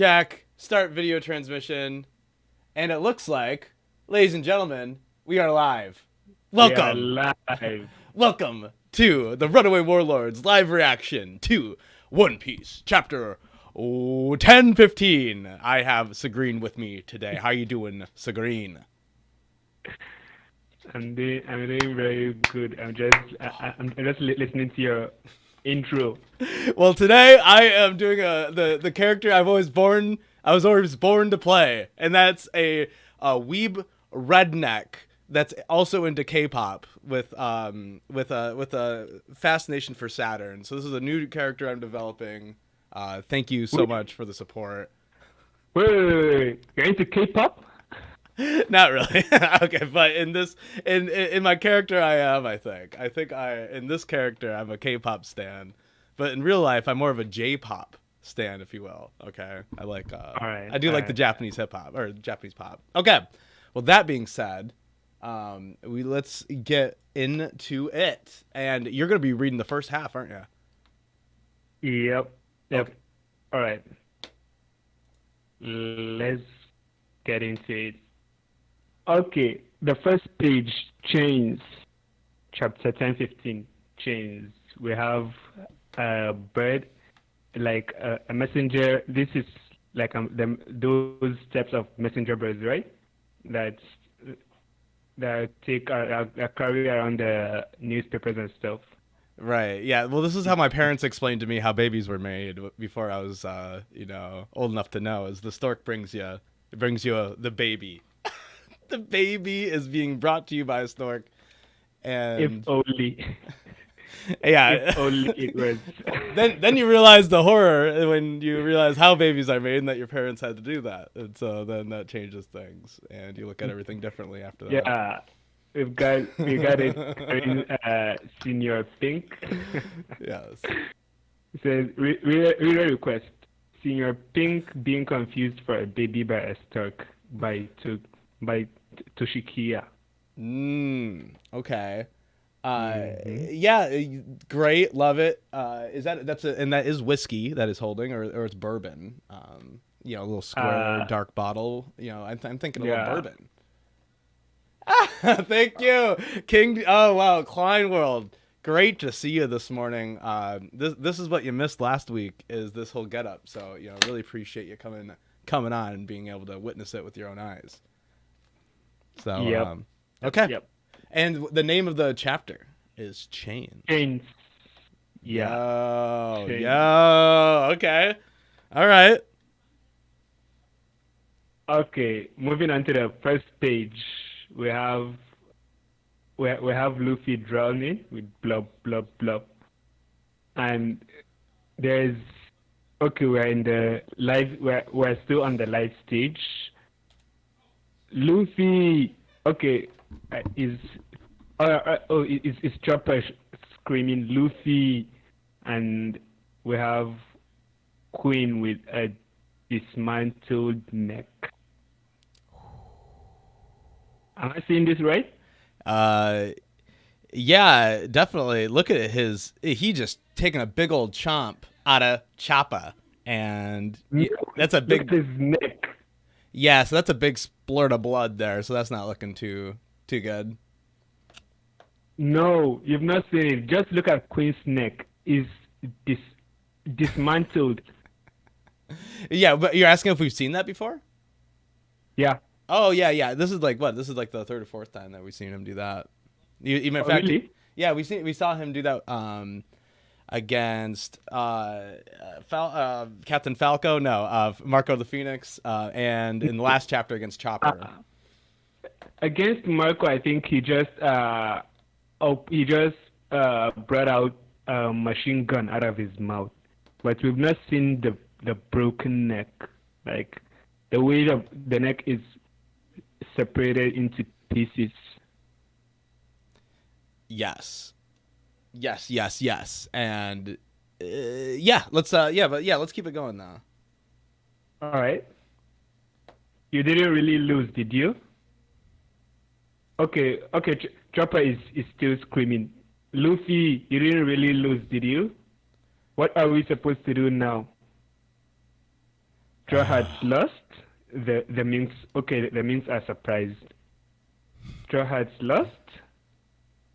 check, start video transmission, and it looks like, ladies and gentlemen, we are live. Welcome! We are live. Welcome to the Runaway Warlords live reaction to One Piece, chapter 1015. I have Sagreen with me today. How you doing, Sagreen? I'm doing very good. I'm just listening to your intro. Well, today I am doing the character I was always born to play, and that's a weeb redneck that's also into K-pop with a fascination for Saturn. So this is a new character I'm developing. Thank you so much for the support. Wait. You're into K-pop? Not really. Okay, but in my character I am, I think in this character I'm a K-pop stan, but in real life I'm more of a J-pop stan, if you will. Okay, I like I do like the Japanese hip hop or Japanese pop. Okay, well, that being said, let's get into it, and you're gonna be reading the first half, aren't you? Yep. Okay. All right. Let's get into it. Okay, the first page, chains, chapter 1015, chains. We have a bird, like a messenger. This is like those types of messenger birds, right? That carry around the newspapers and stuff. Right. Yeah. Well, this is how my parents explained to me how babies were made before I was, old enough to know. Is the stork brings you the baby. The baby is being brought to you by a stork, and if only, yeah, if only it was. then you realize the horror when you realize how babies are made and that your parents had to do that, and so then that changes things, and you look at everything differently after that. Yeah, we got it in Senior Pink. Yes. It says reader request. Senior Pink being confused for a baby by a stork by Toshikiya. Okay. Yeah, great, love it. That is whiskey that is holding, or it's bourbon. A little square dark bottle. I'm thinking a little bourbon. Thank you, King. Oh wow, Klein World. Great to see you this morning. This is what you missed last week, is this whole getup. So really appreciate you coming on and being able to witness it with your own eyes. So yep. Okay. Yep. And the name of the chapter is Chains. Chains. Yeah. Yo. Okay. All right. Okay. Moving on to the first page, we have Luffy drowning with blub blub blub, and we're in the live. We're still on the live stage. Luffy, okay, is Chopper screaming Luffy, and we have Queen with a dismantled neck. Am I seeing this right? Yeah, definitely. Look at he just taking a big old chomp out of Chopper, and that's a big. Look at his neck. Yeah, so that's a big splurt of blood there, so that's not looking too good. No, you've not seen it. Just look at Queen's neck. Is dismantled. Yeah, but you're asking if we've seen that before? Yeah. Oh, yeah. This is like what? This is like the third or fourth time that we've seen him do that. In fact, really? Yeah, we saw him do that against Captain Falco, Marco the Phoenix, and in the last chapter against Chopper. Against Marco, I think he just brought out a machine gun out of his mouth, but we've not seen the broken neck, like the way the neck is separated into pieces. Yes, and let's let's keep it going now. All right. You didn't really lose, did you? Okay. Chopper is still screaming. Luffy, you didn't really lose, did you? What are we supposed to do now? Straw Hats lost. The minks, okay, the minks are surprised. Straw Hats lost.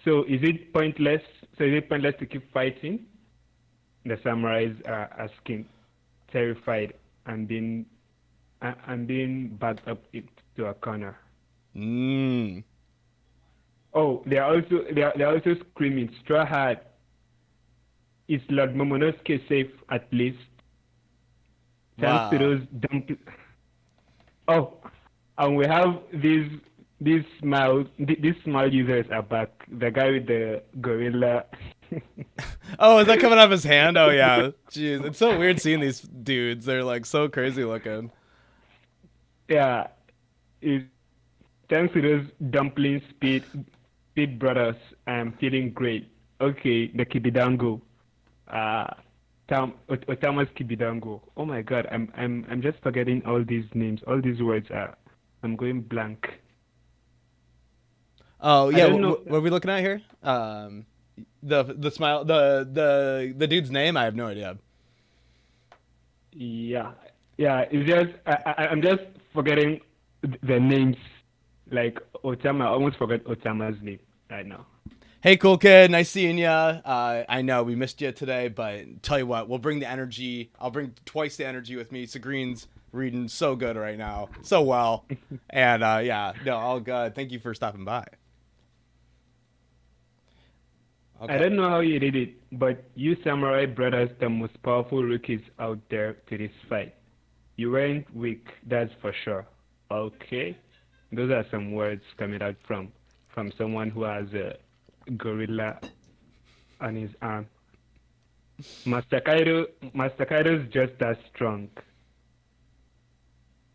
So is it pointless? To keep fighting? The samurais are asking, terrified and being backed up into a corner. Oh, they're also screaming, Straw Hat. Is Lord Momonosuke safe at least? Thanks to those Oh, and we have these small users are back. The guy with the gorilla. Oh, is that coming off his hand? Oh yeah. Jeez, it's so weird seeing these dudes. They're like so crazy looking. Yeah. Thanks to those dumpling speed brothers, I'm feeling great. Okay, the Kibidango. Otama's Kibidango. Oh my god, I'm just forgetting all these names. All these words I'm going blank. Oh yeah, what are we looking at here? The smile, the dude's name, I have no idea. Yeah, it's just I'm just forgetting the names. Like Otama, I almost forgot Otama's name right now. Hey, cool kid, nice seeing ya. I know we missed you today, but tell you what, we'll bring the energy. I'll bring twice the energy with me. Sagrene's reading so good right now, so well, and yeah, no, all good. Thank you for stopping by. Okay. I don't know how you did it, but you samurai brought us the most powerful rookies out there to this fight. You weren't weak, that's for sure. Okay, those are some words coming out from someone who has a gorilla on his arm. Master Kaido's just as strong.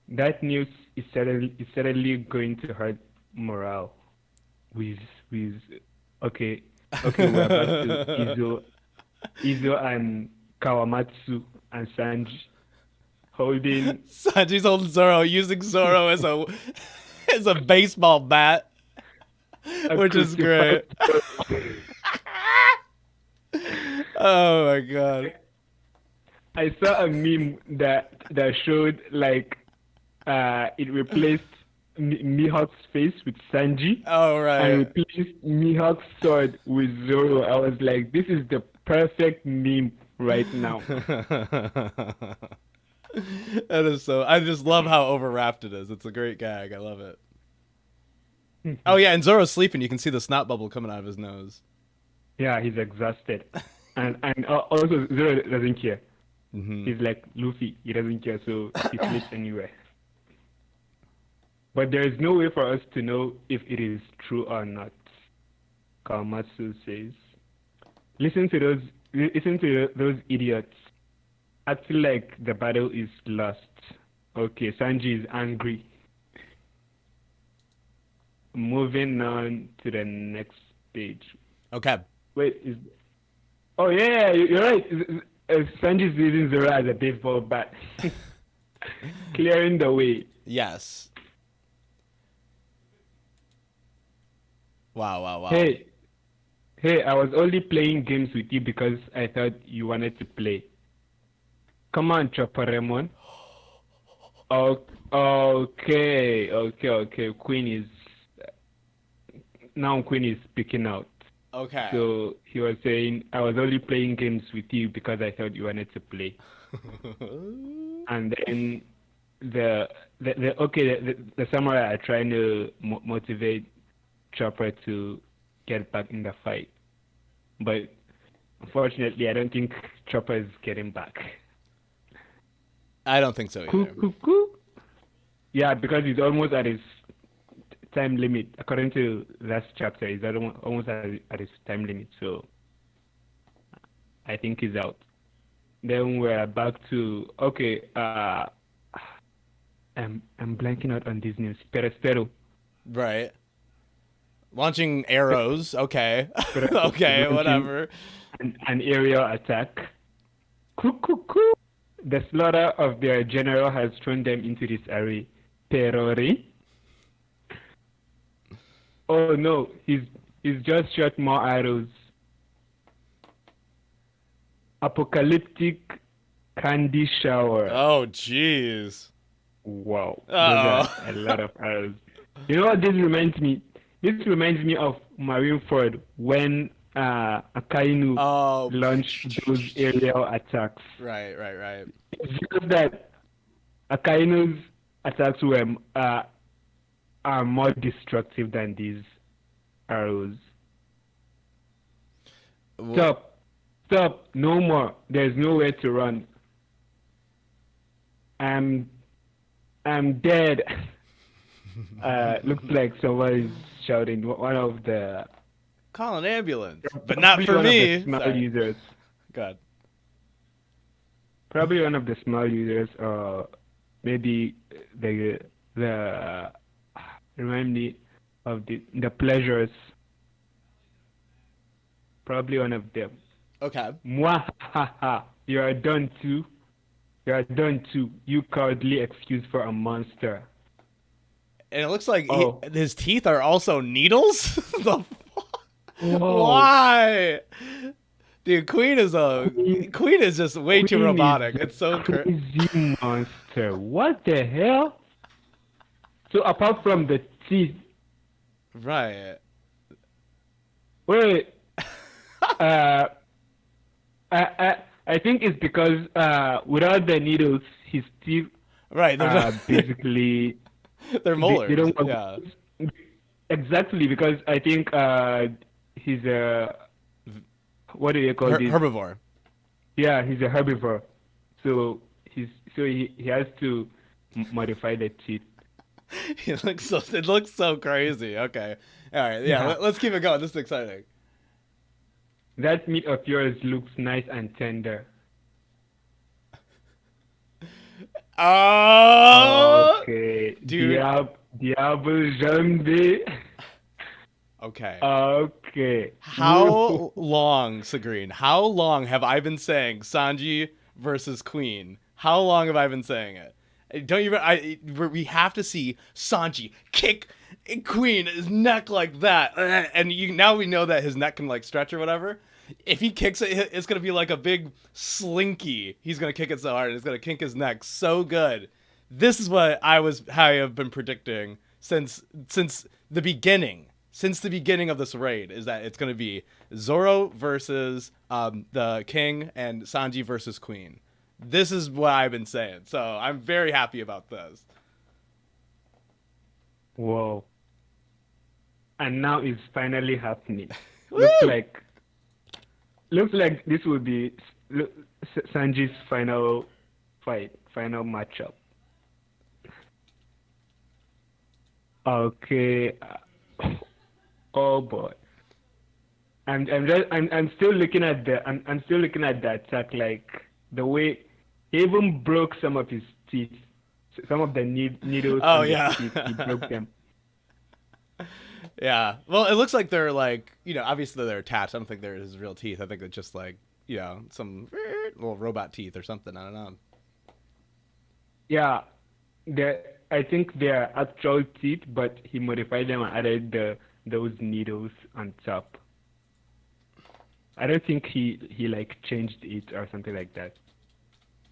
That news is certainly going to hurt morale. Okay, we're back to Izo and Kawamatsu and Sanji holding. Sanji's holding Zoro, using Zoro as a baseball bat. Which is great. Oh my god. I saw a meme that showed like it replaced Mihawk's face with Sanji. Oh right. And replaced Mihawk's sword with Zoro. I was like, this is the perfect meme right now. That is so. I just love how overwrapped it is. It's a great gag. I love it. Oh yeah, and Zoro's sleeping. You can see the snot bubble coming out of his nose. Yeah, he's exhausted, and also Zoro doesn't care. Mm-hmm. He's like Luffy. He doesn't care, so he sleeps anywhere. But there is no way for us to know if it is true or not. Kawamatsu says, "Listen to those idiots. I feel like the battle is lost." Okay, Sanji is angry. Moving on to the next page. Okay. Wait, oh yeah, you're right. Sanji's using Zoro as a baseball bat, clearing the way. Yes. Wow. Hey, I was only playing games with you because I thought you wanted to play. Come on, Chopper Ramon. Okay. Queen is speaking out. Okay. So he was saying, I was only playing games with you because I thought you wanted to play. And then the samurai are trying to motivate Chopper to get back in the fight. But unfortunately, I don't think Chopper is getting back. I don't think so either. Yeah, because he's almost at his time limit. According to last chapter, he's almost at his time limit. So I think he's out. Then we're back to I'm blanking out on these names. Perespero. Right. Launching arrows. Okay. Okay, whatever. An aerial attack. The slaughter of their general has thrown them into this array. Terrori. Oh no, he's just shot more arrows. Apocalyptic Candy shower. Oh, jeez. Wow, those are Oh. a lot of arrows. You know what this reminds me? This reminds me of Marineford when Akainu Oh. launched those aerial attacks. Right, right, right. It's just that Akainu's attacks are more destructive than these arrows. Stop, stop, no more. There's nowhere to run. I'm dead. Looks like someone is shouting. One of the Call an ambulance, but not probably for one of me. the small Sorry. users. God. Probably one of the small users, or maybe the remind me of the pleasures. Probably one of them. Okay. Mwahaha, you are done too. You are done too. You cowardly excuse for a monster. And it looks like Oh. his teeth are also needles. The fuck? Whoa. Why? Dude, Queen is just way too Queen is robotic. a It's so crazy. crazy monster. What the hell? So apart from the teeth, Right. wait. I think it's because without the needles, his teeth Right. are basically They're molars. They don't Yeah. exactly because I think he's a what do you call this? Herbivore. Yeah, he's a herbivore. So he has to modify the teeth. It looks so crazy. Okay. All right. Yeah. Yeah. Let's keep it going. This is exciting. That meat of yours looks nice and tender. Oh. Okay. dude. Diable zombie. Okay. Okay. How long, Sagreen? How long have I been saying Sanji versus Queen? How long have I been saying it? Don't you? We have to see Sanji kick Queen's neck like that, and now we know that his neck can like stretch or whatever. If he kicks it, it's gonna be like a big slinky. He's gonna kick it so hard, it's gonna kink his neck so good. This is what I have been predicting since the beginning. Since the beginning of this raid, is that it's going to be Zoro versus the King and Sanji versus Queen. This is what I've been saying, so I'm very happy about this. Whoa. And now it's finally happening. Woo! Looks like this will be Sanji's final fight, final matchup. Okay. Oh boy. I'm still looking at the attack, like the way he even broke some of his teeth, some of the needles. Oh, on his yeah. teeth, he broke them. Yeah. Well, it looks like they're like, obviously they're attached. I don't think they're his real teeth. I think they're just like, some little robot teeth or something. I don't know. Yeah, I think they are actual teeth, but he modified them and added those needles on top. I don't think he like changed it or something like that,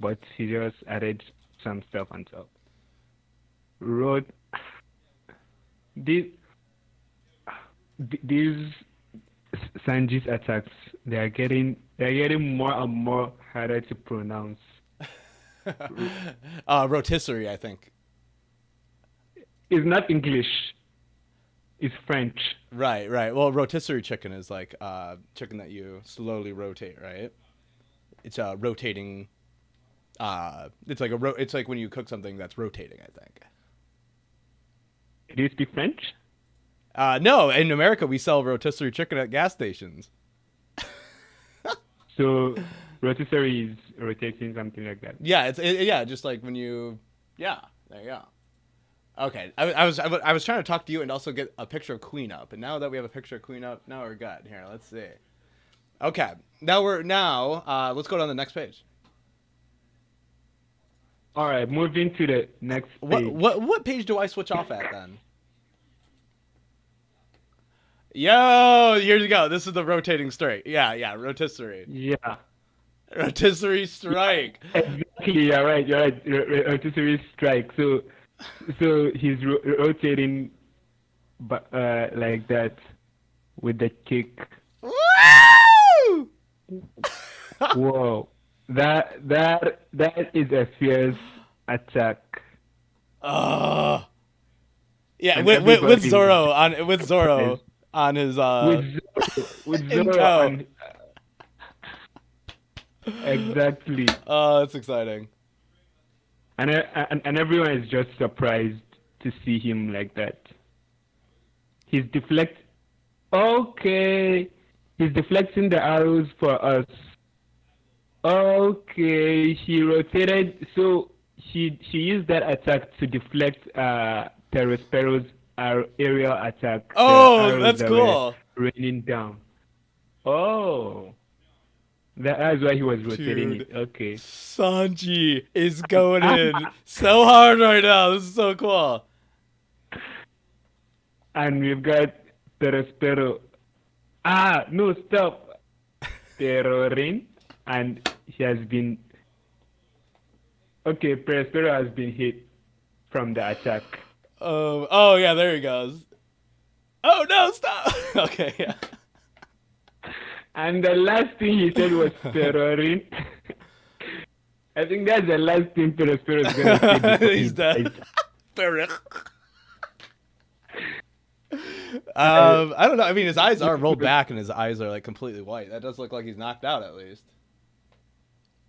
but he just added some stuff on top. These Sanji's attacks, they're getting more and more harder to pronounce. Rotisserie, I think. It's not English. It's French. Right. Well, rotisserie chicken is like chicken that you slowly rotate, right? It's rotating. It's like when you cook something that's rotating, I think. Do you speak French? No, in America we sell rotisserie chicken at gas stations. So rotisserie is rotating, something like that. Yeah, just like when you, there you go. Okay, I was trying to talk to you and also get a picture of Queen up, and now that we have a picture of Queen up, now we're good. Here, let's see. Okay, let's go to the next page. All right, moving to the next page. What page do I switch off at then? Yo, here you go. This is the rotating straight. Yeah, rotisserie. Yeah. Rotisserie strike. Exactly, you're right. You're right. Rotisserie strike. So he's rotating, but like that with the kick. Woo! Whoa, that is a fierce attack. Oh. Yeah, And with Zoro is- on his with in Zoro tow. on. Exactly. Oh, that's exciting. And everyone is just surprised to see him like that. He's Okay, he's deflecting the arrows for us. Okay, he rotated, so he used that attack to deflect Perospero's aerial attack. The Oh, arrows that's that cool. were raining down. Oh, that's why he was rotating Dude. it. Okay. Sanji is going in so hard right now. This is so cool. And we've got Perospero. No, stop. Perorin. And he has been. Okay, Perospero has been hit from the attack. Oh yeah, there he goes. Oh no, stop. Okay, yeah. And the last thing he said was Perorin. I think that's the last thing Perospero is going to say. Before He's dead. I don't know. I mean, his eyes are rolled back and his eyes are like completely white. That does look like he's knocked out at least.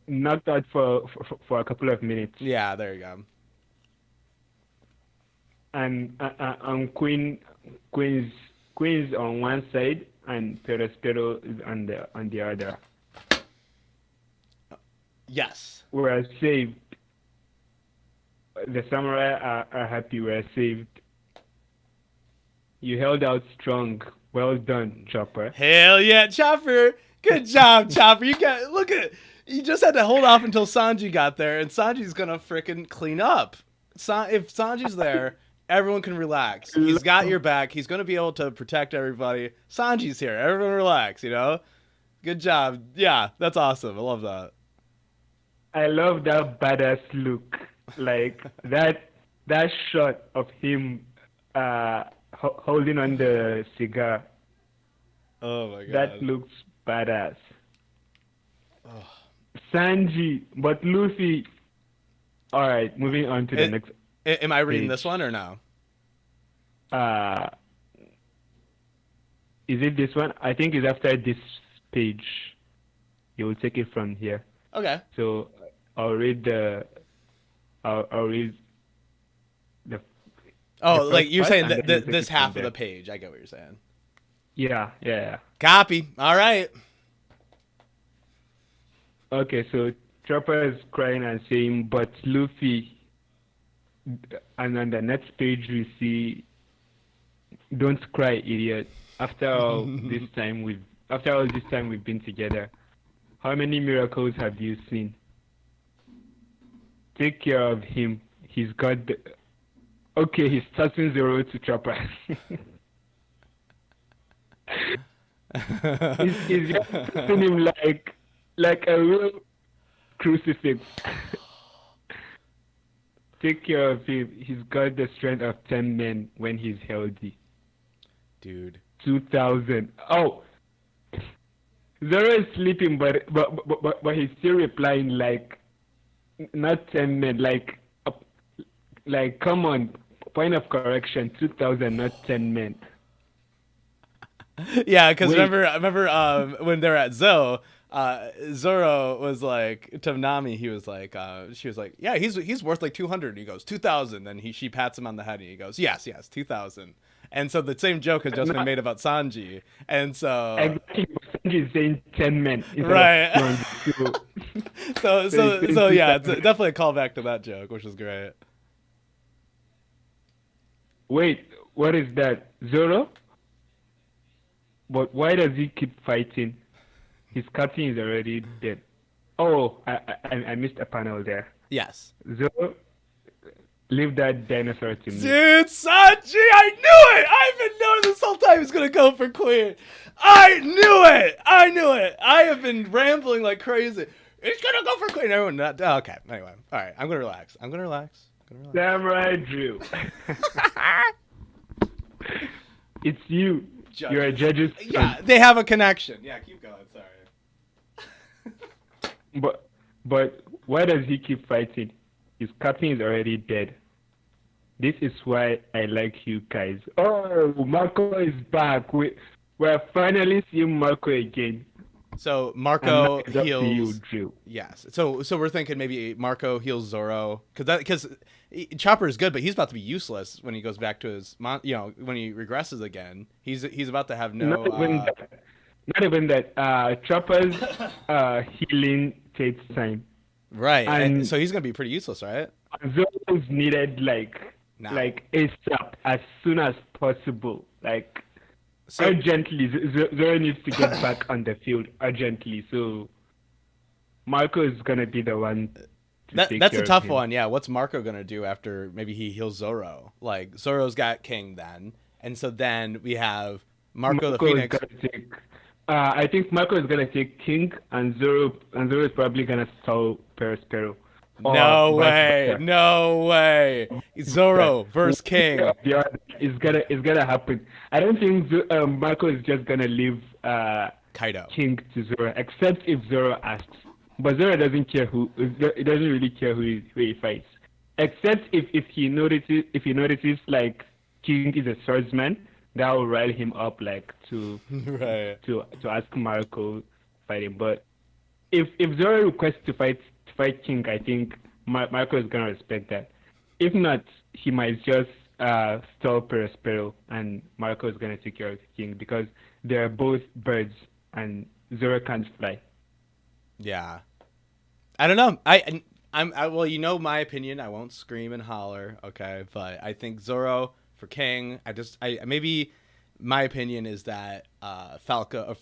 Knocked out for a couple of minutes. Yeah, there you go. And Queen's on one side and Perospero is on the other. Yes. We're saved. The samurai are happy we're saved. You held out strong. Well done, Chopper. Hell yeah, Chopper. Good job, Chopper. Look at it. You just had to hold off until Sanji got there, and Sanji's gonna frickin' clean up. If Sanji's there, everyone can relax. He's got your back. He's gonna be able to protect everybody. Sanji's here. Everyone relax, you know? Good job. Yeah, that's awesome. I love that. I love that badass look. Like that shot of him holding on the cigar. Oh my god. That looks badass. Oh. Sanji, but Luffy. All right, moving on to the next. Am I reading page. this one or no? Is it this one? I think it's after this page. You will take it from here. Okay. So I'll read the. I'll read the. Oh, the like you're first saying part, that and then we'll this take it half from of the there. page. I get what you're saying. Yeah. Copy. All right. Okay, so Chopper is crying and saying, "But Luffy," and on the next page we see, "Don't cry, idiot. After all this time we've been together, how many miracles have you seen? Take care of him. He's got the." Okay, he's tossing Zoro to Chopper. he's just tossing him like a real crucifix. Take care of him. He's got the strength of 10 men when he's healthy. Dude. 2,000. Oh, Zoro is sleeping, but he's still replying like, not 10 men. Like come on. Point of correction. 2,000, not 10 men. Yeah, because Wait. remember when they're at Zoe, Zoro was like to Nami. He was like, she was like, yeah, he's worth like 200. He goes 2,000. Then she pats him on the head and he goes, yes, 2,000. And so the same joke has just been made about Sanji. And so Exactly. Sanji is saying 10 men. Right. So, so yeah, it's definitely a callback to that joke, which is great. wait, what is that? Zoro? But why does he keep fighting? His captain is already dead. Oh, I missed a panel there. Yes. Zoro, leave that dinosaur to me. Dude, Sanji, I knew it! I've been knowing this whole time he's gonna go for Queen. I knew it! I have been rambling like crazy. It's gonna go for Queen. Everyone, okay. Anyway, all right. I'm gonna relax. Samurai Drew. It's you. Judges. You're a judge's son. Yeah, they have a connection. Yeah, keep going. Sorry. But why does he keep fighting? His captain is already dead. This is why I like you guys. Oh, Marco is back. We're finally seeing Marco again. So Marco And now it's up to you, heals. Drew. Yes. So we're thinking maybe Marco heals Zoro because Chopper is good, but he's about to be useless when he goes back to his when he regresses again. He's about to have no. Not even that. Chopper's healing takes time. Right. And so he's gonna be pretty useless, right? Zoro's needed Now. like ASAP, as soon as possible. So, urgently, Zoro needs to get back on the field urgently. So Marco is gonna be the one. That's a tough one. Yeah. What's Marco gonna do after maybe he heals Zoro? Like Zoro's got King then, and so then we have Marco the Phoenix. I think Marco is gonna take King, and Zoro is probably gonna stall Perospero. No way. Zoro versus King. Yeah, it's gonna happen. I don't think Marco is just gonna leave Kaido. King to Zoro, except if Zoro asks. But Zoro doesn't care who. He doesn't really care who he fights, except if he notices like King is a swordsman, that will rile him up to ask Marco to fight him. But if Zoro requests to fight King, I think Marco is gonna respect that. If not, he might just stall Perospero, and Marco is gonna take care of King because they're both birds, and Zoro can't fly. Yeah, I don't know. Well, you know my opinion. I won't scream and holler, okay? But I think Zoro for King. Maybe my opinion is that Marco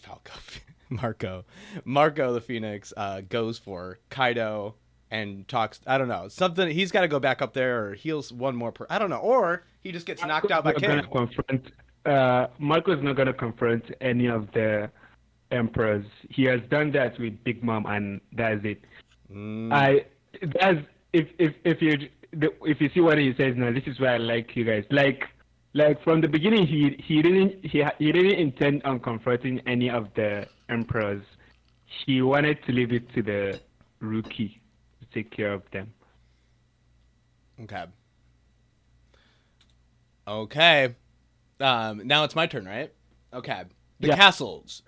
the Phoenix goes for Kaido and talks. I don't know, something. He's got to go back up there or heals one more. I don't know, or he just gets knocked out by King. Marco's not gonna confront any of the emperors. He has done that with Big Mom, and that's it. If you see what he says now, this is why I like you guys. Like from the beginning, he didn't intend on confronting any of the emperors. He wanted to leave it to the rookie to take care of them. Okay. Now it's my turn, right? Okay. The castles.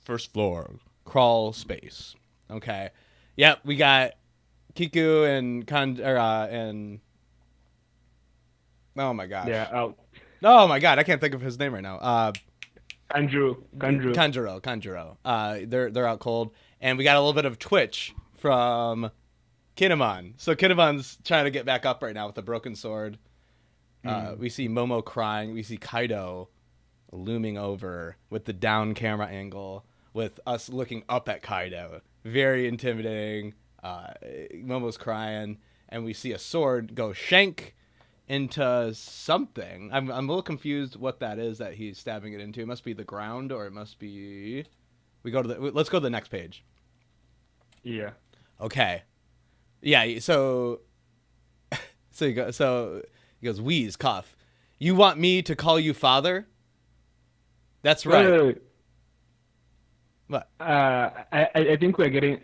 First floor. Crawl space. Okay. Yep, we got Kiku and oh my gosh. Yeah, out. Oh my god, I can't think of his name right now. Kanjuro. They're out cold, and we got a little bit of twitch from Kinemon. So Kinemon's trying to get back up right now with a broken sword. We see Momo crying. We see Kaido looming over with the down camera angle, with us looking up at Kaido. Very intimidating. Momo's crying, and we see a sword go shank into something. I'm a little confused what that is that he's stabbing it into. It must be the ground, or it must be. Let's go to the next page. Yeah. Okay. Yeah. So he goes, wheeze, cough. You want me to call you father? That's right. Wait. What? I think we're getting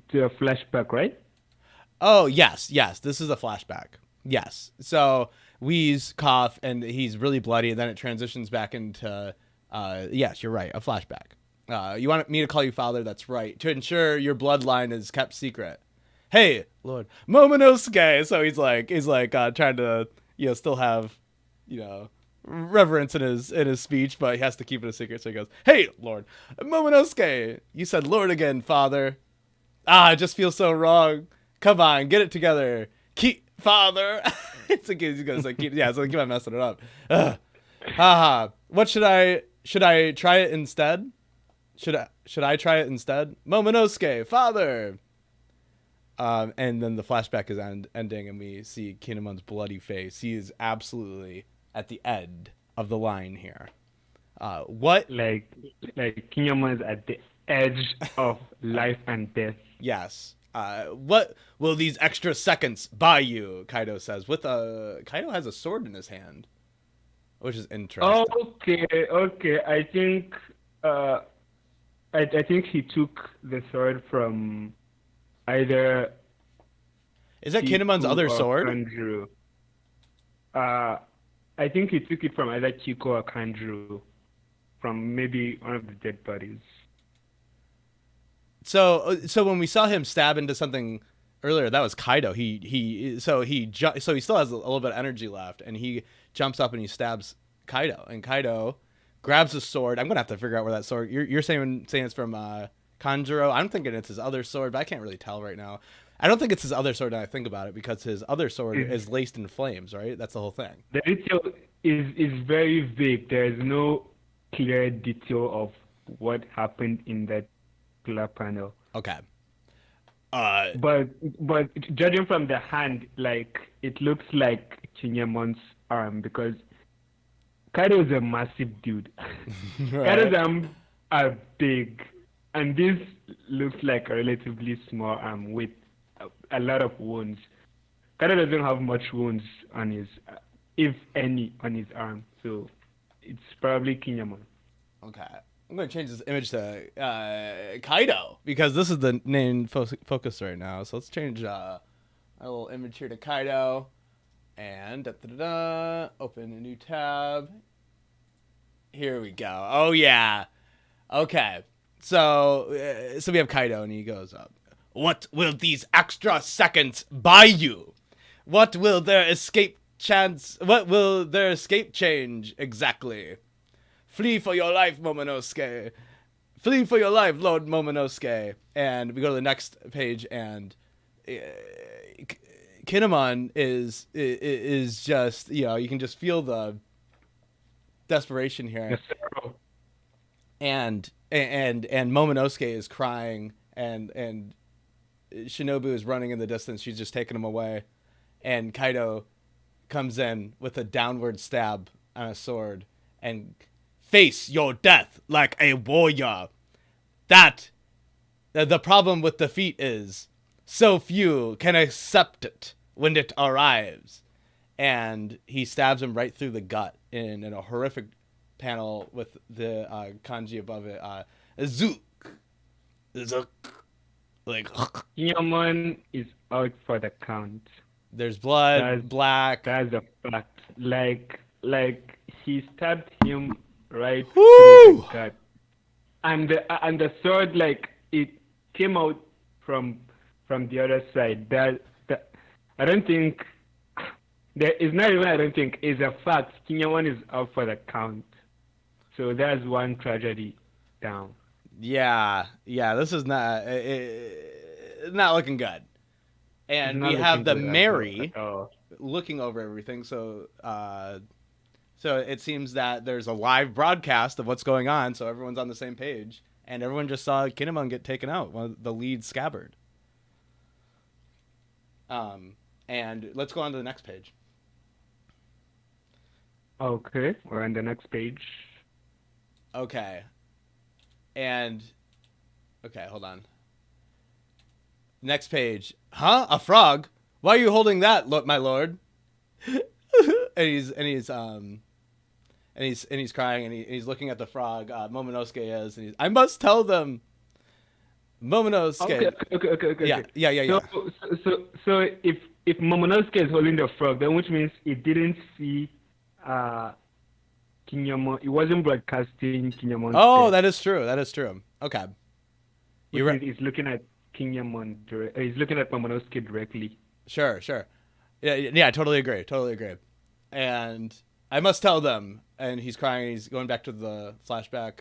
to a flashback, right? Oh, yes. This is a flashback. Yes. So wheeze, cough, and he's really bloody, and then it transitions back into, yes, you're right, a flashback. You want me to call you father? That's right. To ensure your bloodline is kept secret. Hey, Lord Momonosuke. So he's like trying to, still have, reverence in his speech, but he has to keep it a secret. So he goes, "Hey, Lord Momonosuke, you said Lord again, father. It just feels so wrong. Come on, get it together. Keep father." It's like he's gonna say, yeah. So keep on messing it up. Haha. What should I try it instead? Should I try it instead? Momonosuke, father. And then the flashback is ending, and we see Kinemon's bloody face. He is absolutely at the end of the line here. What? Like Kinemon is at the edge of life and death. Yes. What will these extra seconds buy you? Kaido says. Kaido has a sword in his hand, which is interesting. Okay. I think I think he took the sword from either. Is that Kinemon's other sword? Kanjuro. I think he took it from either Kiko or Kanjuro, from maybe one of the dead bodies. So when we saw him stab into something earlier, that was Kaido. He still has a little bit of energy left, and he jumps up and he stabs Kaido, and Kaido grabs the sword. I'm gonna have to figure out where that sword. You're saying it's from Kanjuro. I'm thinking it's his other sword, but I can't really tell right now. I don't think it's his other sword. Now I think about it, because his other sword is laced in flames. Right, that's the whole thing. The detail is very vague. There is no clear detail of what happened in that panel. Okay. But judging from the hand, like, it looks like Kinyamon's arm, because Kaido is a massive dude. Right. Kaido's arms are big, and this looks like a relatively small arm with a lot of wounds. Kaido doesn't have much wounds on his, if any, on his arm, so it's probably Kinyamon. Okay. I'm going to change this image to Kaido, because this is the main focus right now. So let's change our little image here to Kaido. And open a new tab. Here we go. Oh, yeah. Okay. So we have Kaido, and he goes up. What will these extra seconds buy you? What will their escape change exactly? Flee for your life, Momonosuke. Flee for your life, Lord Momonosuke. And we go to the next page, and Kinemon is just, you can just feel the desperation here. And Momonosuke is crying, and Shinobu is running in the distance. She's just taking him away. And Kaido comes in with a downward stab on a sword and face your death like a warrior. That the problem with defeat is so few can accept it when it arrives. And he stabs him right through the gut in a horrific panel with the kanji above it. Zook. Like, Kinyamon is out for the count. There's blood, black. That's a fact. Like he stabbed him right Woo! through the gut, and the sword, like, it came out from the other side. That I don't think there is not even. I don't think is a fact. Kinyamon is out for the count. So that's one tragedy down. Yeah. This is not looking good. And we have the Mary looking over everything. So it seems that there's a live broadcast of what's going on. So everyone's on the same page, and everyone just saw Kinemon get taken out, one of the lead scabbard. And let's go on to the next page. Okay, we're on the next page. Okay. And okay, hold on. Next page. Huh? A frog? Why are you holding that, my lord? and he's crying, and he's looking at the frog. Momonosuke is, and I must tell them. Momonosuke. Okay. Yeah. So if Momonosuke is holding the frog, then which means it didn't see Kinyamon. It wasn't broadcasting Kinyamon. Oh, that is true. Okay. You're right. He's looking at Kinyamon. He's looking at Momonosuke directly. Sure. Yeah, totally agree. And I must tell them. And he's crying. He's going back to the flashback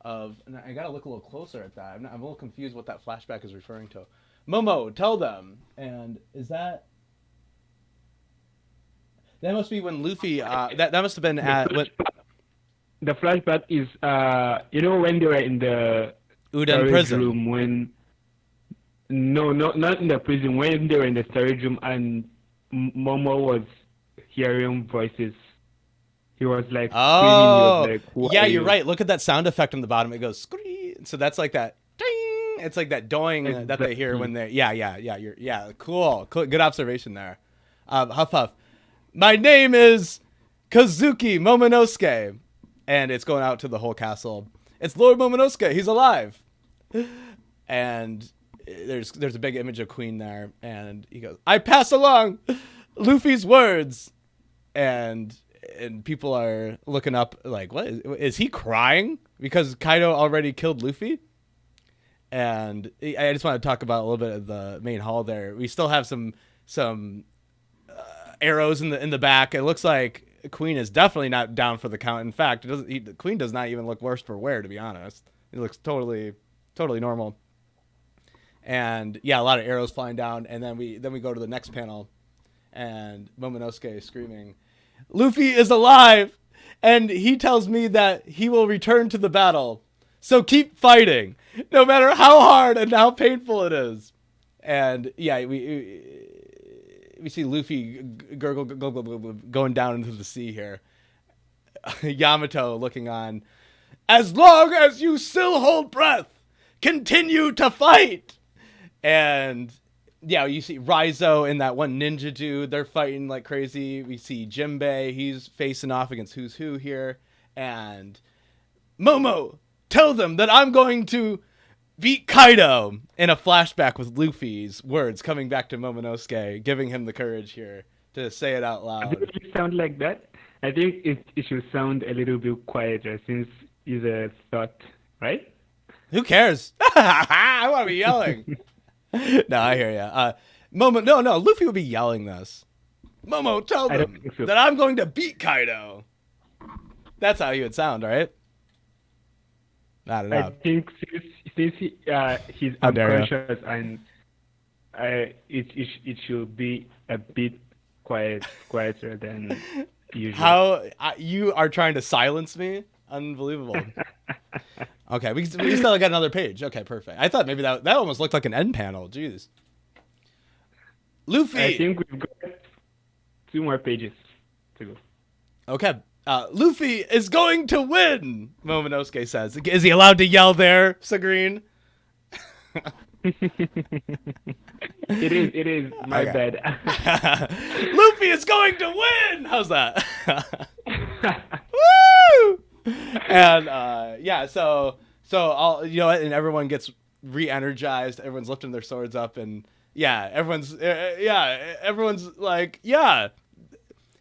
of. And I gotta look a little closer at that. I'm a little confused what that flashback is referring to. Momo, tell them. And is that? That must be when Luffy. That must have been at. The flashback is when they were in the Uden prison room when. No, not in the prison. When they were in the storage room and Momo was hearing voices, he was like screaming. He was like, yeah, you're right. Look at that sound effect on the bottom. It goes scream. So that's like that. Ding! It's like that doing that they hear when they. Yeah. Cool. Good observation there. Huff Huff. My name is Kazuki Momonosuke, and it's going out to the whole castle. It's Lord Momonosuke. He's alive. And there's a big image of Queen there, and he goes, "I pass along Luffy's words," and people are looking up like, what is he crying because Kaido already killed Luffy? And I just want to talk about a little bit of the main hall there. We still have some arrows in the back. It looks like Queen is definitely not down for the count. In fact, Queen does not even look worse for wear, to be honest. It looks totally normal. And yeah, a lot of arrows flying down, and then we go to the next panel, and Momonosuke is screaming, "Luffy is alive, and he tells me that he will return to the battle. So keep fighting, no matter how hard and how painful it is." And yeah, we see Luffy gurgle going down into the sea here. Yamato looking on. "As long as you still hold breath, continue to fight." And yeah, you see Raizo and that one ninja dude. They're fighting like crazy. We see Jinbei. He's facing off against Who's Who here. And Momo, tell them that I'm going to beat Kaido. In a flashback with Luffy's words coming back to Momonosuke, giving him the courage here to say it out loud. Does it sound like that? I think it should sound a little bit quieter since it's a thought, right? Who cares? I want to be yelling. No, I hear ya. Momo, no, Luffy would be yelling this. Momo, tell them that I'm going to beat Kaido. That's how he would sound, right? I don't know. I think since he's unconscious and it should be a bit quieter than usual. How you are trying to silence me? Unbelievable. Okay, we still got another page. Okay, perfect. I thought maybe that almost looked like an end panel. Jeez. Luffy. I think we've got 2 more pages to go. Okay. Luffy is going to win, Momonosuke says. Is he allowed to yell there, Sagreen? It is. My bad. Luffy is going to win! How's that? Woo! And yeah, so all and everyone gets re-energized. Everyone's lifting their swords up, and yeah, everyone's like, yeah,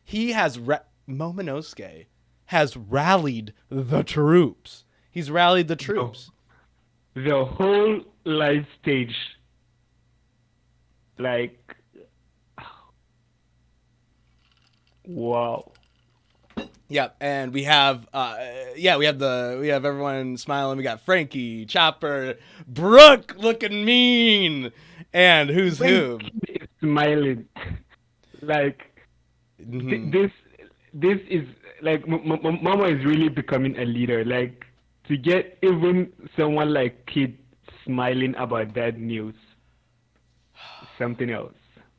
he has Momonosuke has rallied the troops. He's rallied the troops. The whole live stage, like, wow. Yeah, and we have everyone smiling. We got Frankie, Chopper, Brooke looking mean, and Who's Who smiling. Like this is like Mama is really becoming a leader. Like to get even someone like Kid smiling about that news, something else.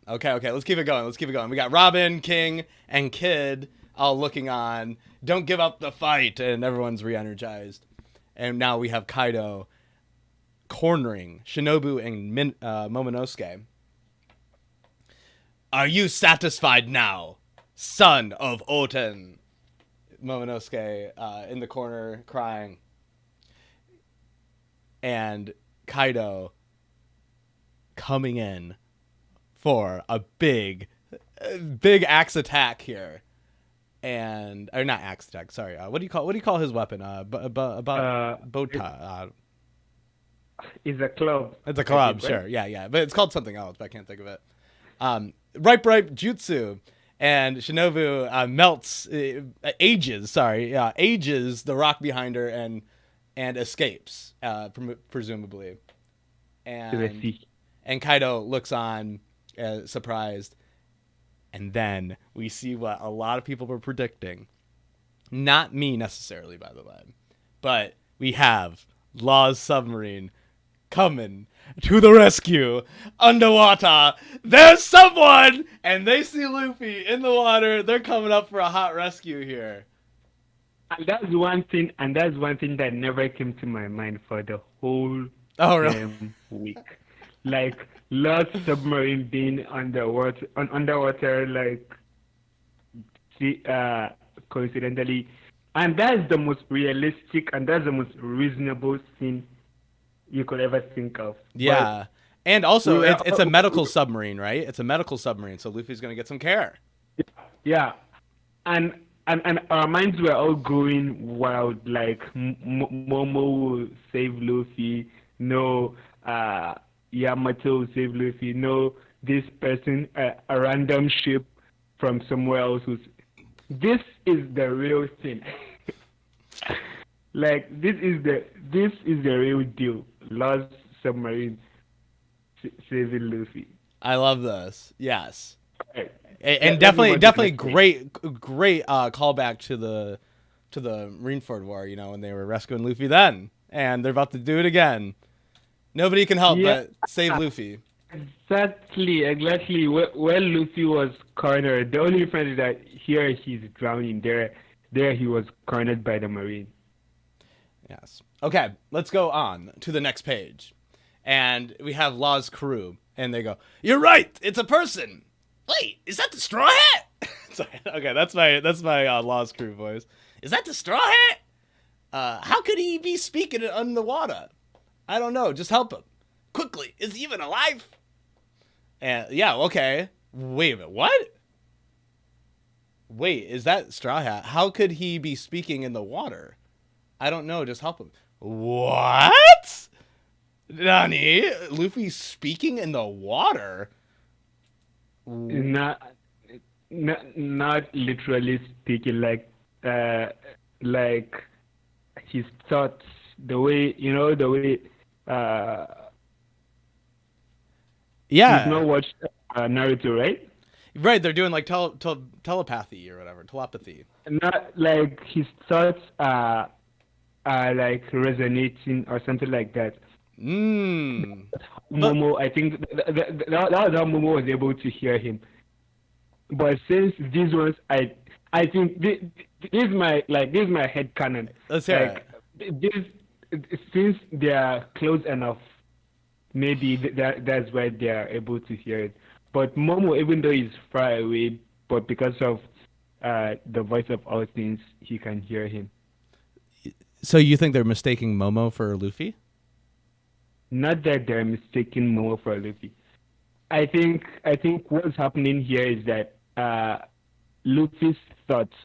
Okay, let's keep it going. We got Robin, King, and Kid all looking on. Don't give up the fight, and everyone's re-energized. And now we have Kaido cornering Shinobu and Momonosuke. Are you satisfied now, son of Oten? Momonosuke in the corner crying. And Kaido coming in for a big axe attack here. And or not axe attack, sorry. What do you call his weapon? Bota. It's a club. It's a club, right? Sure. Yeah. But it's called something else, but I can't think of it. Ripe jutsu. And Shinobu melts, ages the rock behind her and escapes, presumably. And Kaido looks on, surprised. And then we see what a lot of people were predicting. Not me necessarily, by the way. But we have Law's submarine coming to the rescue underwater. There's someone! And they see Luffy in the water. They're coming up for a hot rescue here. And that's one thing that never came to my mind for the whole Oh, really? damn weak. Like Lost Submarine being underwater, like see, coincidentally, and that's the most realistic and that's the most reasonable scene you could ever think of. But Yeah. And we also, were, it's a medical submarine, right? It's a medical submarine, so Luffy's gonna get some care. yeah, and and our minds were all going wild. Like Momo will save Luffy. No, Yamato will save Luffy. No, this person, a random ship from somewhere else. This is the real thing. Like this is the real deal. Lost submarine saving Luffy. I love this. Yes. Right. And Let me definitely want to connect great callback to the Marineford War, you know, when they were rescuing Luffy then, and they're about to do it again. Nobody can help Yeah. but save Luffy. Exactly. Where Luffy was cornered, the only difference is that here he's drowning. There he was cornered by the Marine. Yes. Okay, let's go on to the next page. And we have Law's crew, and they go, "You're right, it's a person. Wait, is that the Straw Hat?" Sorry, okay, that's my Law's crew voice. Is that the Straw Hat? How could he be speaking under the water? I don't know. Just help him quickly. Is he even alive? And yeah, okay. Wait a minute. What? Wait, is that Straw Hat? How could he be speaking in the water? I don't know. Just help him. What? Nani? Luffy speaking in the water? Not literally speaking, like his thoughts, the way Yeah. you've not watched Naruto, right? Right, they're doing like telepathy or whatever, telepathy. Not like his thoughts are like resonating or something like that. Mmm. Momo, I think that was how Momo was able to hear him. But since these ones, I think this is my head canon. Let's hear Like since they are close enough, maybe that's why they are able to hear it. But Momo, even though he's far away, but because of the voice of all things, he can hear him. So you think they're mistaking Momo for Luffy? Not that they're mistaking Momo for Luffy. I think what's happening here is that Luffy's thoughts,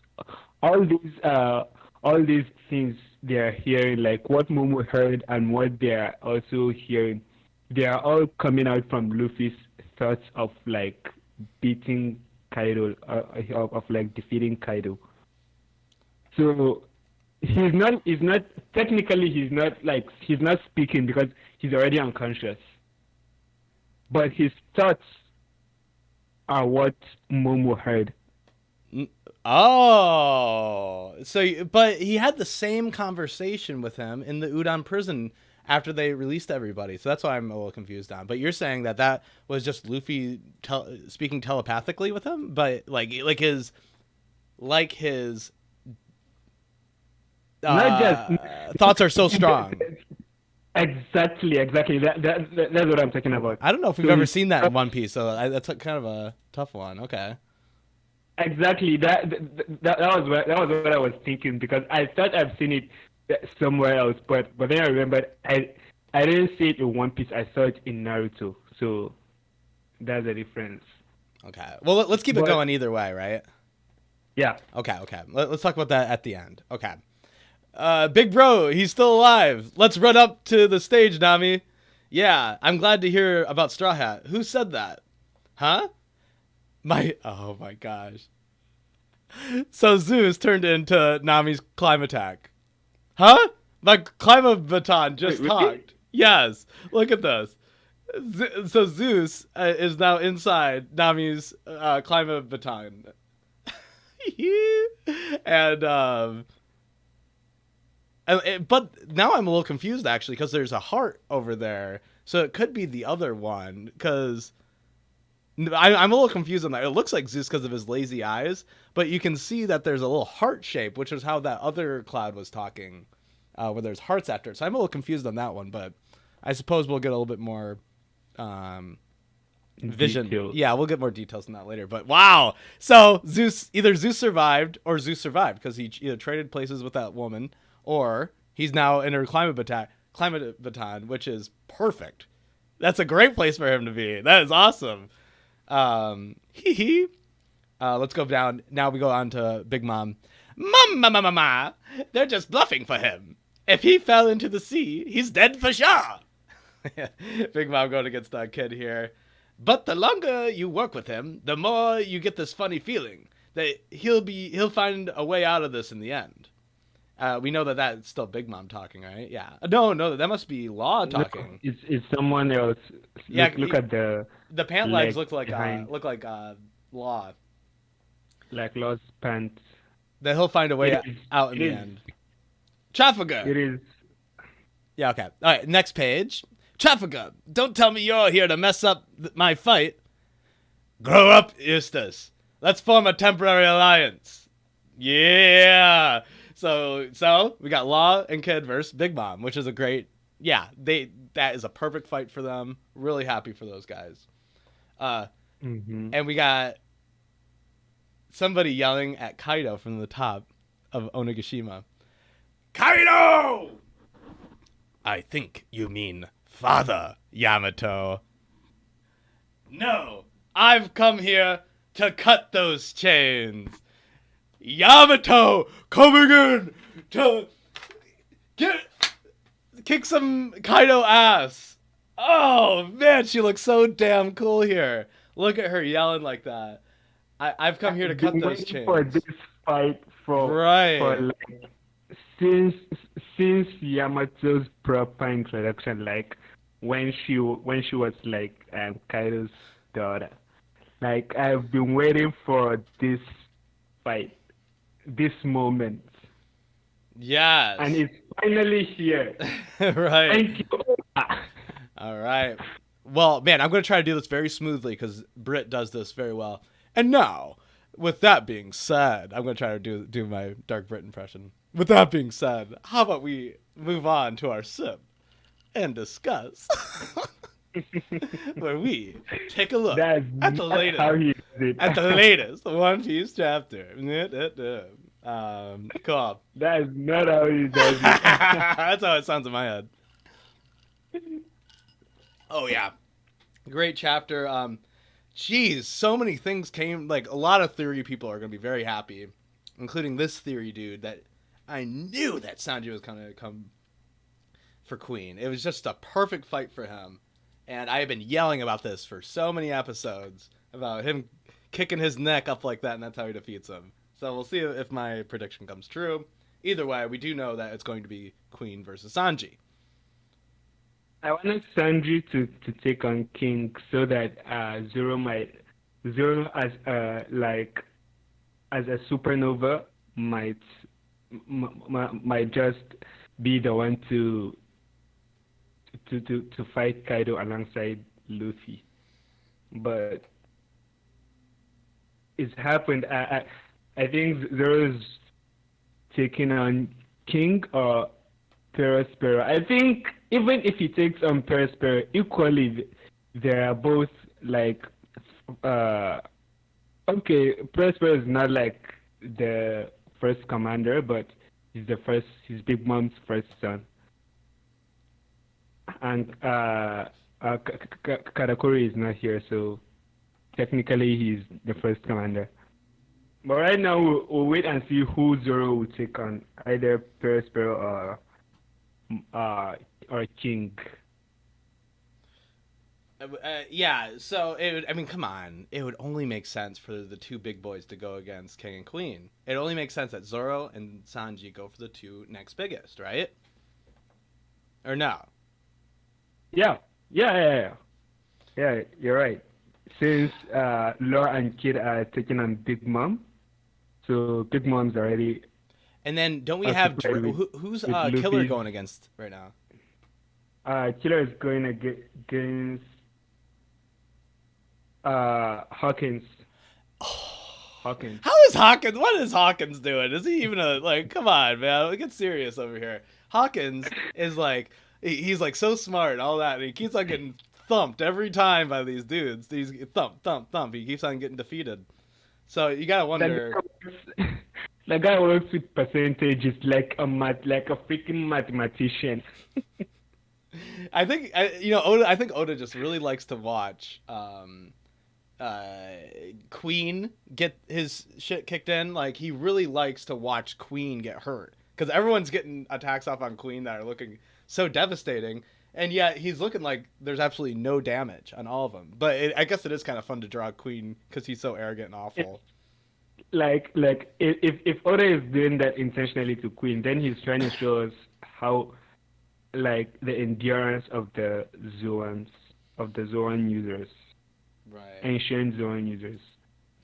all these things they are hearing, like what Momo heard and what they are also hearing, they are all coming out from Luffy's thoughts of like beating Kaido, of like defeating Kaido. So he's not technically he's not speaking because he's already unconscious. But his thoughts are what Momo heard. Oh, so but he had the same conversation with him in the Udon prison after they released everybody. So that's why I'm a little confused on. But you're saying that was just Luffy speaking telepathically with him, but like his Not just thoughts are so strong. Exactly. That's what I'm talking about. I don't know if we've So ever seen that in One Piece, so that's kind of a tough one. Okay. Exactly. That was what I was thinking, because I thought I've seen it somewhere else, but then I remembered I didn't see it in One Piece. I saw it in Naruto. So that's the difference. Okay. Well, let's keep it going either way, right? Yeah. Okay. Let's talk about that at the end. Okay. Big bro, he's still alive. Let's run up to the stage, Nami. Yeah, I'm glad to hear about Straw Hat. Who said that? Huh? Oh my gosh. So Zeus turned into Nami's climb attack. Huh? My climb baton just Wait, really? talked. Yes. Look at this. So Zeus is now inside Nami's climb baton. And but now I'm a little confused actually, because there's a heart over there, so it could be the other one. Because I'm a little confused on that. It looks like Zeus because of his lazy eyes, but you can see that there's a little heart shape, which is how that other cloud was talking, where there's hearts after it. So I'm a little confused on that one, but I suppose we'll get a little bit more vision. Details. Yeah, we'll get more details on that later. But wow, so either Zeus survived or Zeus survived because he either traded places with that woman or he's now in her climate baton, which is perfect. That's a great place for him to be. That is awesome. Let's go down. Now we go on to Big Mom. Mama, they're just bluffing for him. If he fell into the sea, he's dead for sure. Big Mom going against that kid here. But the longer you work with him, the more you get this funny feeling that he'll find a way out of this in the end. We know that that's still Big Mom talking, right? Yeah. No, that must be Law talking. No, it's someone else. Look at the pant legs look like Law. Like Law's pants. That he'll find a way out in the end. Trafficker. It is. Yeah. Okay. All right. Next page. Trafficker, don't tell me you're here to mess up my fight. Grow up, Eustace. Let's form a temporary alliance. Yeah. So we got Law and Kid versus Big Mom, which is a great. Yeah, that is a perfect fight for them. Really happy for those guys. And we got somebody yelling at Kaido from the top of Onigashima. Kaido! I think you mean Father Yamato. No, I've come here to cut those chains. Yamato coming in to kick some Kaido ass. Oh man, she looks so damn cool here. Look at her yelling like that. I've come here to cut those chains. For this fight for like since Yamato's proper introduction, like when she was like Kaido's daughter. Like I've been waiting for this fight, this moment. Yes. And it's finally here. Right. Thank you. All right. Well, man, I'm going to try to do this very smoothly because Brit does this very well. And now, with that being said, I'm going to try to do my DarkBriton impression. With that being said, how about we move on to our sip and discuss where we take a look at the latest One Piece chapter. Cool. That is not how he does it. That's how it sounds in my head. Oh yeah, great chapter. Geez, so many things came. Like a lot of theory people are gonna be very happy, including this theory dude that I knew that Sanji was gonna come for Queen. It was just a perfect fight for him, and I have been yelling about this for so many episodes about him kicking his neck up like that, and that's how he defeats him. So we'll see if my prediction comes true. Either way, we do know that it's going to be Queen versus Sanji. I wanted Sanji to take on King so that Zoro as a supernova might just be the one to fight Kaido alongside Luffy, but it's happened. I think Zoro's taking on King or Perospero. I think even if he takes on Perospero equally, they are both like okay. Perospero is not like the first commander, but he's his Big Mom's first son, and Katakuri is not here, so technically he's the first commander. But right now we'll wait and see who Zoro will take on, either Perospero or King. Yeah, so come on. It would only make sense for the two big boys to go against King and Queen. It only makes sense that Zoro and Sanji go for the two next biggest, right? Or no? Yeah, you're right. Since Law and Kid are taking on Big Mom, so Big Mom's already. And then don't we have who's Killer going against right now? Killer is going against Hawkins. Hawkins. How is Hawkins? What is Hawkins doing? Is he even come on, man? Get serious over here. Hawkins is like He's like so smart and all that, and he keeps on getting thumped every time by these dudes. These thump, thump, thump. He keeps on getting defeated. So you gotta wonder. The guy works with percentages like like a freaking mathematician. I think Oda. I think Oda just really likes to watch Queen get his shit kicked in. Like he really likes to watch Queen get hurt because everyone's getting attacks off on Queen that are looking so devastating, and yet he's looking like there's absolutely no damage on all of them. But I guess it is kind of fun to draw Queen because he's so arrogant and awful. If Oda is doing that intentionally to Queen, then he's trying to show us how like the endurance of the Zoans, of the Zoan users, right? Ancient Zoan users,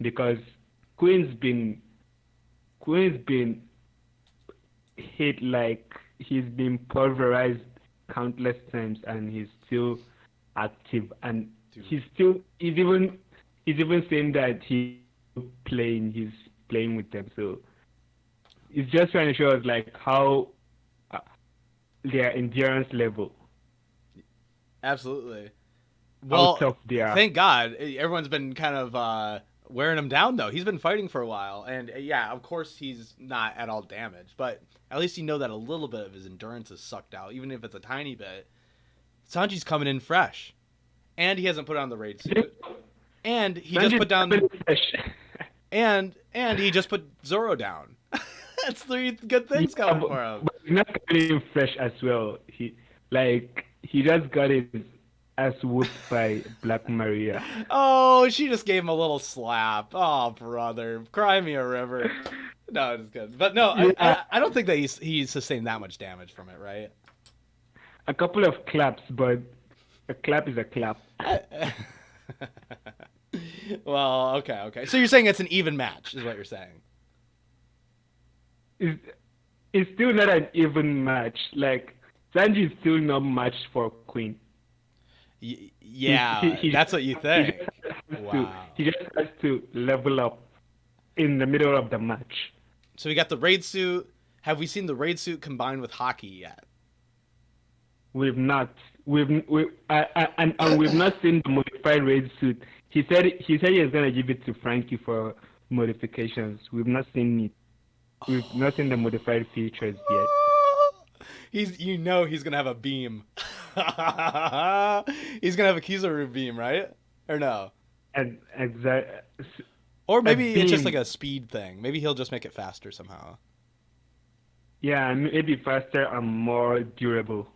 because Queen's been hit, like he's been pulverized countless times, and he's still active, and he's even saying that he's playing with them. So it's just trying to show us like how their endurance level. Absolutely. Well, thank God, everyone's been kind of wearing him down though. He's been fighting for a while, and yeah, of course he's not at all damaged, but at least you know that a little bit of his endurance is sucked out, even if it's a tiny bit. Sanji's coming in fresh, and he hasn't put on the raid suit, and he just put down, and he just put Zoro down. That's 3 good things coming for him. But he's not coming in fresh as well. He just got his ass whooped by Black Maria. Oh, she just gave him a little slap. Oh, brother, cry me a river. No, it's good, but no, yeah. I don't think that he sustained that much damage from it, right? A couple of claps, but a clap is a clap. Well, okay. So you're saying it's an even match, is what you're saying? It's still not an even match. Like Sanji is still not matched for Queen. Yeah, that's what you think. He just has to level up in the middle of the match. So we got the raid suit. Have we seen the raid suit combined with Haki yet? We've not. We've not seen the modified raid suit. He said he was gonna give it to Frankie for modifications. We've not seen it. We've not seen the modified features yet. He's gonna have a beam. He's gonna have a Kizaru beam, right? Or no? Exactly. Or maybe it's just like a speed thing. Maybe he'll just make it faster somehow. Yeah, maybe faster and more durable.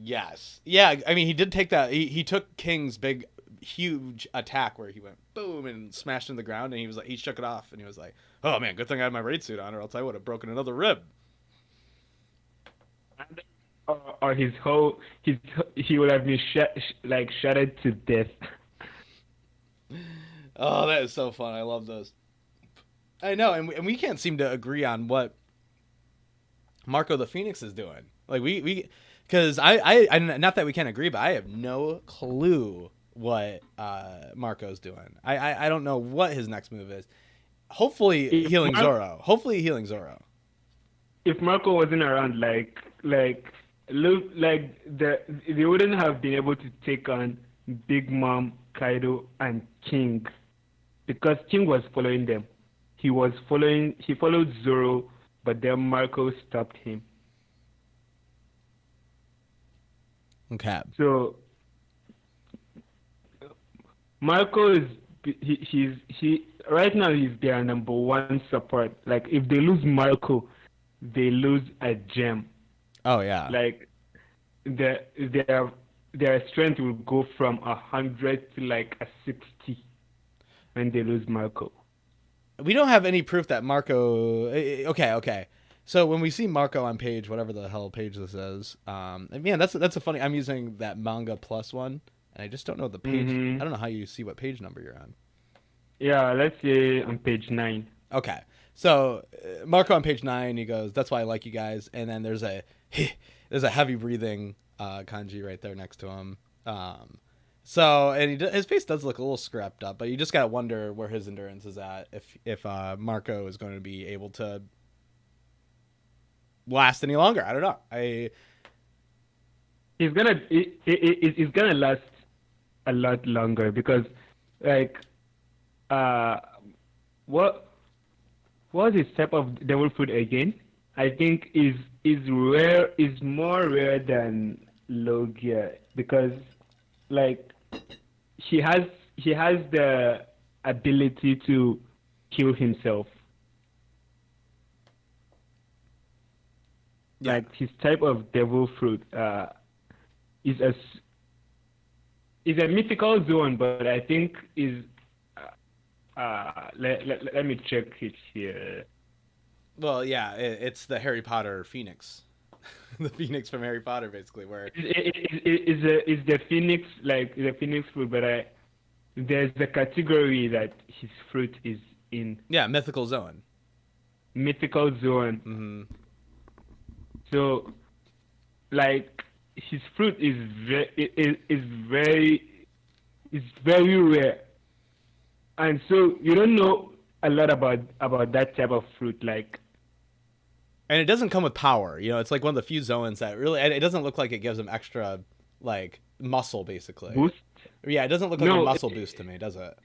Yes. Yeah, I mean, he did take that. He took King's big, huge attack where he went boom and smashed into the ground, and he shook it off, and he was like, "Oh man, good thing I had my raid suit on, or else I would have broken another rib." Or he would have been shattered to death. Oh, that is so fun. I love those. I know, and we can't seem to agree on what Marco the Phoenix is doing. Like we because I not that we can't agree, but I have no clue what Marco's doing. I don't know what his next move is. Hopefully healing Zoro. If Marco wasn't around, they wouldn't have been able to take on Big Mom, Kaido, and King, because King was following them. He followed Zoro, but then Marco stopped him. Okay. So Marco is he right now he's their number one support. Like if they lose Marco, they lose a gem. Oh yeah. Like their strength will go from 100 to like a 60 when they lose Marco. We don't have any proof that Marco. Okay. So when we see Marco on page, whatever the hell page this is, man, that's a funny. I'm using that manga plus one, and I just don't know the page. Mm-hmm. I don't know how you see what page number you're on. Yeah, let's say on page 9. Okay, so Marco on page 9, he goes, "That's why I like you guys," and then there's a heavy breathing kanji right there next to him. So and his face does look a little scrapped up, but you just gotta wonder where his endurance is at if Marco is going to be able to last any longer. I don't know. it's gonna last a lot longer because like uh what was his type of devil fruit again? I think is more rare than Logia because like he has the ability to kill himself. Yeah. Like his type of devil fruit is a mythical zone, but I think is let me check it here. Well, yeah, it's the Harry Potter Phoenix, the Phoenix from Harry Potter, basically. Where Is the phoenix like the phoenix fruit? But there's a category that his fruit is in yeah, mythical zone. mythical zone. Mm-hmm. So like his fruit is very rare, and so you don't know a lot about that type of fruit. Like And it doesn't come with power. You know, it's like one of the few zones that really, and it doesn't look like it gives them extra, like, muscle, basically. boost. Yeah, it doesn't look like a No, muscle boost to me, does it?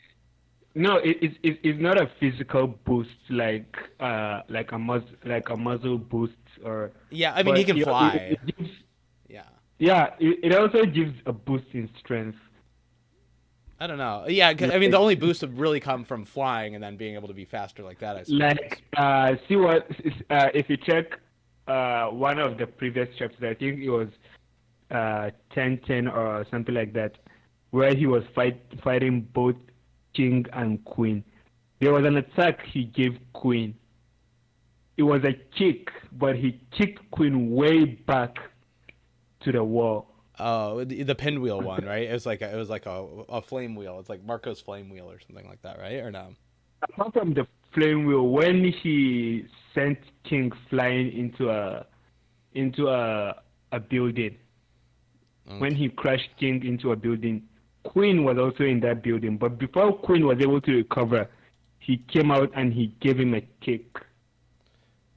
no, it's not a physical boost like a muzzle boost or. Yeah, I mean, he But can fly. it gives, Yeah. yeah, it also gives a boost in strength. I don't know. Yeah, I mean, the only boost would really come from flying and then being able to be faster like that, I suppose. Like, see what if you check one of the previous chapters, I think it was 10:10 or something like that, where he was fighting both king and queen. There was an attack he gave queen. It was a kick, but he kicked queen way back to the wall. Oh, the pinwheel one, right? It was like a flame wheel. It's like Marco's flame wheel or something like that, right? Or no? Apart from the flame wheel, when he sent king flying into a building, when he crashed king into a building, queen was also in that building. But before queen was able to recover, he came out and he gave him a kick.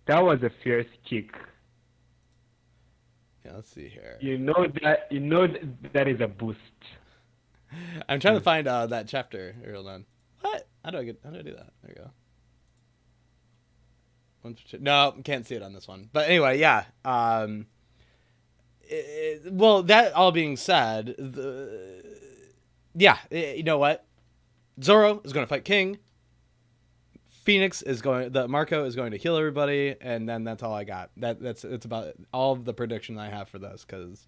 That was a fierce kick. Yeah, let's see here. You know that is a boost. I'm trying to find that chapter. Hold on. What? How do I do that? There you go. No, can't see it on this one. But anyway, yeah. Well, that all being said, you know what? Zoro is going to fight King. Phoenix is Marco is going to heal everybody, and then that's all I got. It's about all of the prediction I have for this because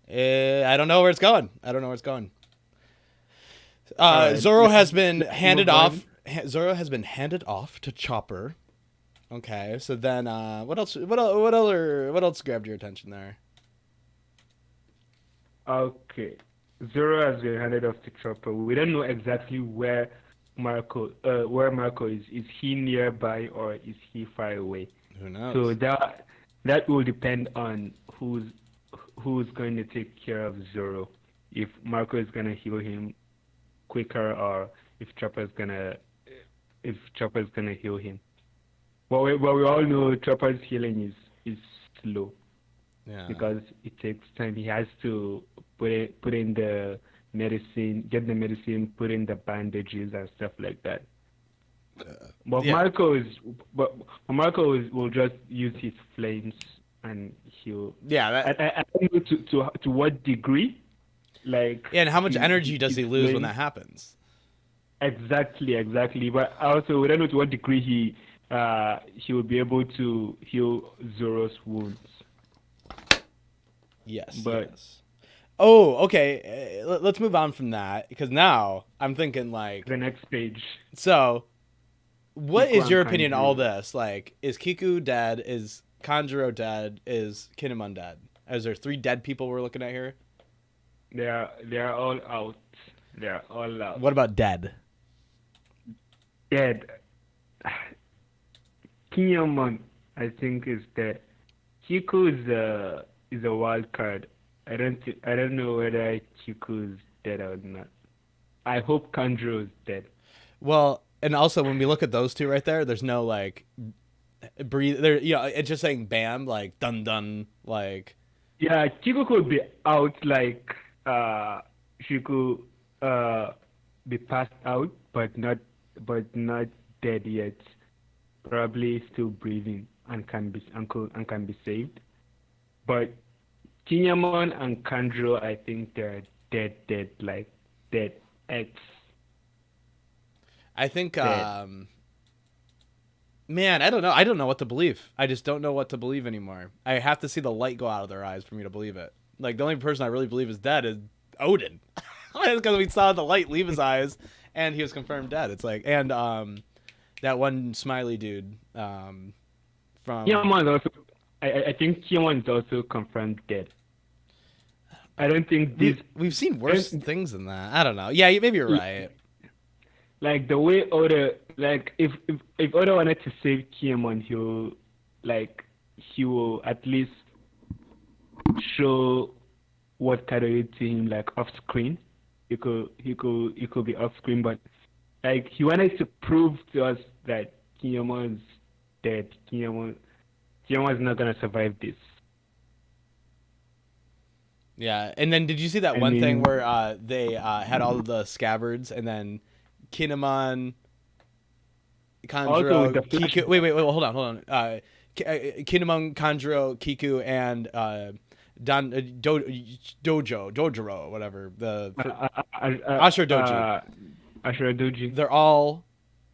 I don't know where it's going. Zoro has been handed off. Zoro has been handed off to Chopper. Okay, so then what else? What else grabbed your attention there? Okay, Zoro has been handed off to Chopper. We don't know exactly where Marco is. Is he nearby or is he far away? Who knows? So that will depend on who's going to take care of Zoro. If Marco is gonna heal him quicker or if Chopper's gonna heal him. Well, we all know Chopper's healing is slow. Yeah. Because it takes time. He has to put in the medicine, get the medicine, put in the bandages and stuff like that. But Yeah. Marco will just use his flames and he'll. Yeah. I don't know to what degree, like. Yeah, and how much energy does he lose when that happens? Exactly. But also we don't know to what degree he will be able to heal Zoro's wounds. Yes. But yes. Oh, okay. Let's move on from that because now I'm thinking like the next page. So, what Kiku is your and opinion on Kanjuro. all this? Like, is Kiku dead? Is Kanjuro dead? Is Kinemon dead? Is there 3 dead people we're looking at here? They are all out. They are all out. What about dead? Dead. Kinemon, I think, is dead. Kiku is a wild card. I don't know whether Kiku is dead or not. I hope Kanjuro is dead. Well, and also when we look at those 2 right there, there's no like breathe. There, it's just saying bam, like dun dun, like Yeah, Chico could be out like she could be passed out, but not dead yet. Probably still breathing and can be saved. But Kinyamon and Kandro, I think they're dead, like dead X I think, dead. man, I don't know. I don't know what to believe. I just don't know what to believe anymore. I have to see the light go out of their eyes for me to believe it. Like, the only person I really believe is dead is Odin. Because we saw the light leave his eyes, and he was confirmed dead. It's like, and that one smiley dude from. Kinyamon is also, I think Kinyamon is also confirmed dead. I don't think this. We've seen I worse don't- things than that. I don't know. Yeah, maybe you're right. Like the way Oda, like if Oda wanted to save Kinemon, he will at least show what Kado did to him like off screen. He could be off screen, but like he wanted to prove to us that Kinemon's dead. Kinemon's not gonna survive this. Yeah, and then did you see that I one thing mean, where they had all of the scabbards, and then Kinemon, also with Kanjuro, the Kiku. Wait, hold on. Kinemon, Kanjuro, Kiku, and Dojiro, whatever Ashura Doji. Ashura Doji. They're all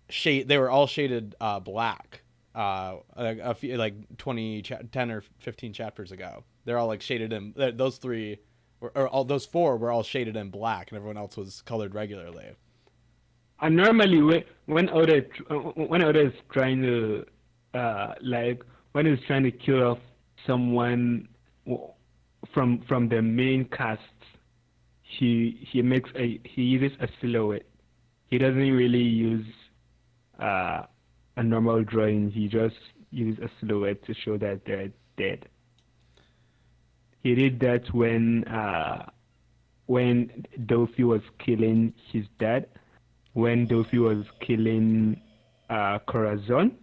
They were all shaded black. A few, like 10 or 15 chapters ago, they're all like shaded in. Those three, or all those four, were all shaded in black, and everyone else was colored regularly. And normally, when Oda is trying to when he's trying to kill off someone from the main cast, he uses a silhouette. He doesn't really use a normal drawing. He just uses a silhouette to show that they're dead. He did that when Dofi was killing his dad. When Dofi was killing Corazon,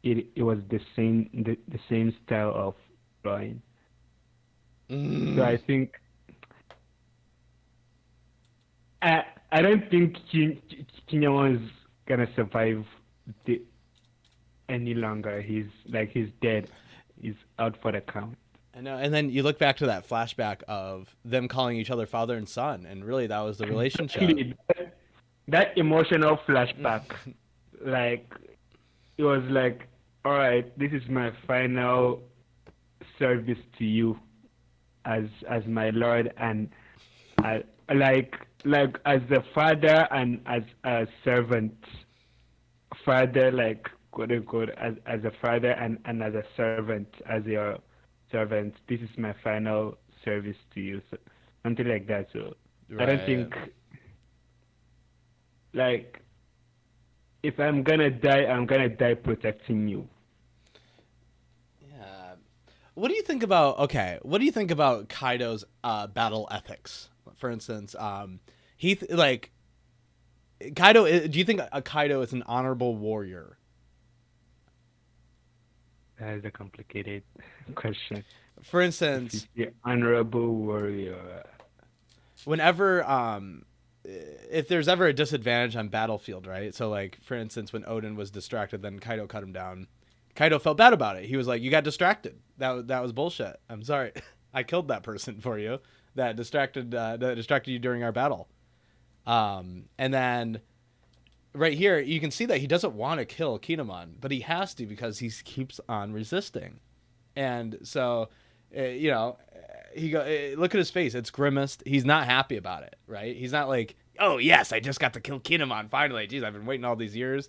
it was the same style of drawing. So I think I don't think Kinyama is gonna survive any longer. He's dead. He's out for the count. I know. And then you look back to that flashback of them calling each other father and son, and really that was the relationship. Exactly. That emotional flashback, like it was like, all right, this is my final service to you, as my lord, and like as a father and as a servant, father, like quote unquote, as a father and as a servant, as your servant. This is my final service to you, so, something like that. So I don't think, like, if I'm gonna die, I'm gonna die protecting you. Yeah. What do you think about Kaido's battle ethics? For instance, Kaido. Do you think Kaido is an honorable warrior? That is a complicated question. For instance, The honorable warrior. whenever if there's ever a disadvantage on battlefield, right? So like, for instance, when Odin was distracted, then Kaido cut him down. Kaido felt bad about it. He was like, "You got distracted. That was bullshit. I'm sorry. I killed that person for you. That distracted you during our battle." And then right here, you can see that he doesn't want to kill Kinemon, but he has to because he keeps on resisting. And so, look at his face. It's grimaced. He's not happy about it, right? He's not like, "Oh yes, I just got to kill Kinemon finally. Jeez, I've been waiting all these years.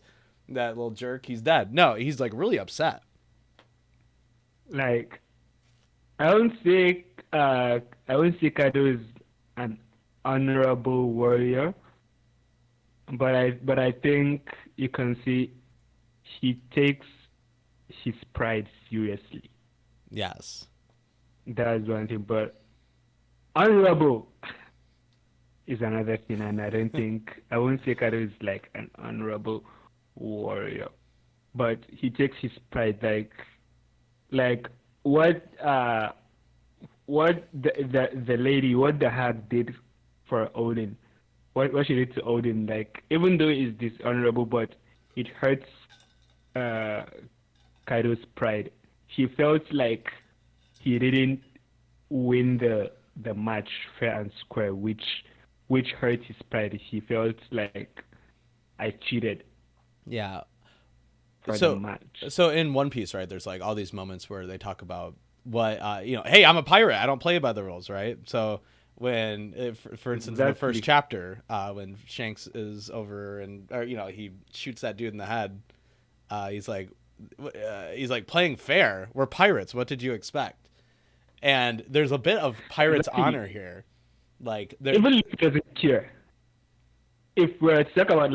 That little jerk, he's dead." No, he's like really upset. Like, I won't say Kaido is an honorable warrior, but I think you can see he takes his pride seriously. Yes. That's one thing, but honorable is another thing, and I won't say Kaido is like an honorable warrior, but he takes his pride, like what what the lady, what the hag did for Odin, what she did to Odin, like even though it's dishonorable, but it hurts Kaido's pride. He felt like he didn't win the match fair and square, which hurt his pride. He felt like I cheated Yeah. for the match. So in One Piece, right, there's like all these moments where they talk about what hey, I'm a pirate, I don't play by the rules, right? So when for instance in the first chapter, when Shanks is over and he shoots that dude in the head, he's like playing fair, we're pirates, what did you expect? And there's a bit of pirate's honor here, like even if it doesn't care, if we're talking about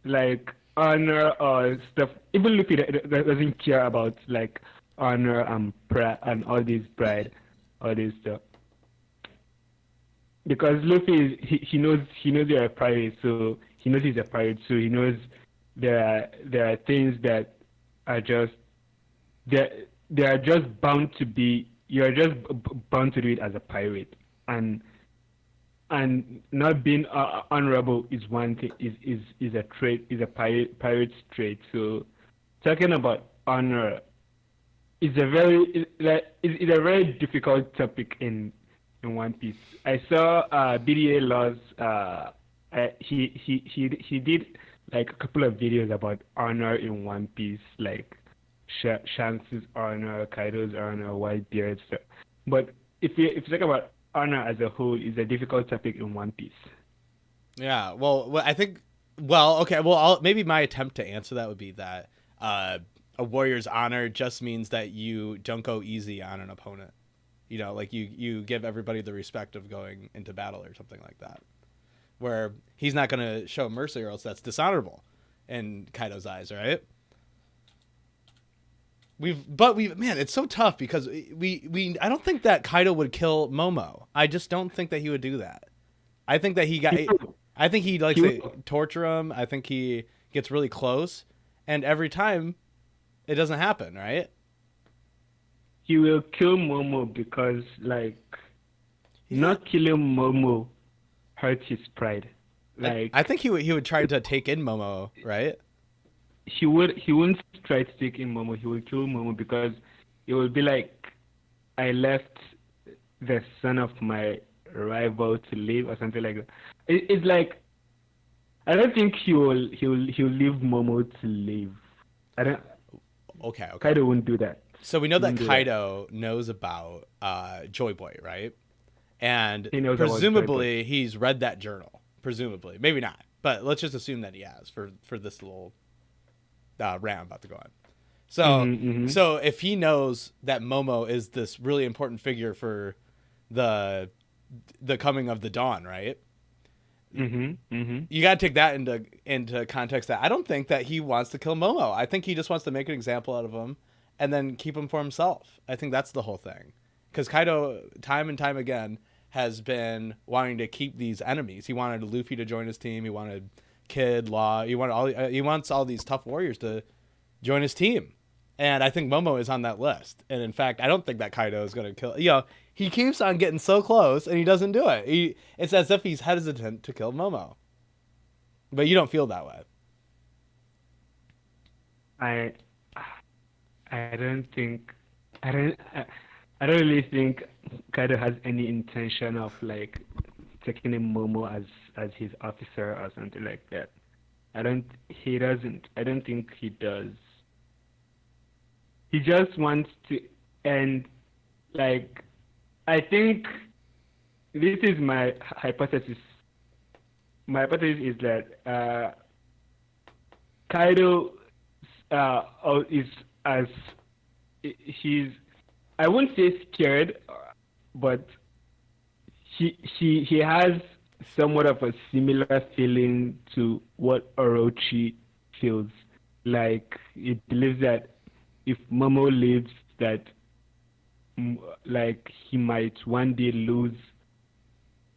like honor or stuff, even Luffy doesn't care about like honor and pride and all this pride, all this stuff. Because Luffy he knows you're a pirate, so he knows he's a pirate, so he knows there are things that are just they are just bound to be. You're just bound to do it as a pirate, and not being honorable is one thing. Is a trait. Is a pirate's trait. So talking about honor is a very difficult topic in One Piece. I saw BDA Laws. He did like a couple of videos about honor in One Piece, like Shanks' honor, Kaido's honor, Whitebeard's. But if you talk about honor as a whole, it's a difficult topic in One Piece. Yeah, well, I think, okay, maybe my attempt to answer that would be that a warrior's honor just means that you don't go easy on an opponent. Like you give everybody the respect of going into battle or something like that, where he's not going to show mercy or else that's dishonorable in Kaido's eyes, right? Man, it's so tough because I don't think that Kaido would kill Momo. I just don't think that he would do that. I think that I think he likes to torture him. I think he gets really close, and every time it doesn't happen, right? He will kill Momo because not killing Momo hurts his pride. I think he would try to take in Momo, right? He wouldn't try to take in Momo. He will kill Momo because it will be like, I left the son of my rival to live or something like that. It's like, I don't think he'll leave Momo to live. I don't. Okay. Kaido wouldn't do that. So we know that Kaido knows about Joy Boy, right? And presumably he's read that journal. Presumably, maybe not, but let's just assume that he has for this little round about to go on. So so if he knows that Momo is this really important figure for the coming of the dawn, right? You got to take that into context. That I don't think that he wants to kill Momo. I think he just wants to make an example out of him and then keep him for himself. I think that's the whole thing. Because Kaido, time and time again, has been wanting to keep these enemies. He wanted Luffy to join his team. He wanted Kid, Law. He wants all these tough warriors to join his team. And I think Momo is on that list. And in fact, I don't think that Kaido is going to kill. He keeps on getting so close and he doesn't do it. It's as if he's hesitant to kill Momo. But you don't feel that way. I don't really think Kaido has any intention of taking in Momo as his officer or something like that. I don't think he does. He just wants to end, I think this is my hypothesis. My hypothesis is that Kaido is he's, I wouldn't say scared, but he has somewhat of a similar feeling to what Orochi feels. Like, he believes that if Momo lives, that he might one day lose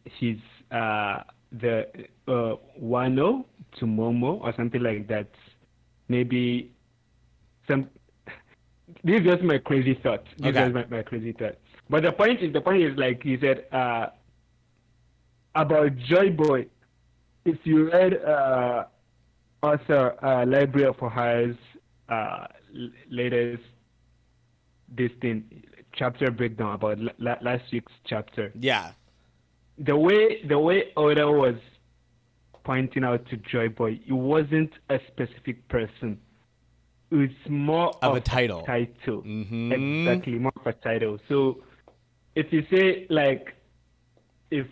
his the Wano to Momo or something like that. Maybe some. This is just my crazy thought. My crazy thought. But the point is like you said about Joy Boy. If you read author Library of Ohio's latest this thing chapter breakdown about last week's chapter, Yeah. the way Oda was pointing out to Joy Boy, it wasn't a specific person. It's more Of a title. Exactly, more of a title. So if you say like if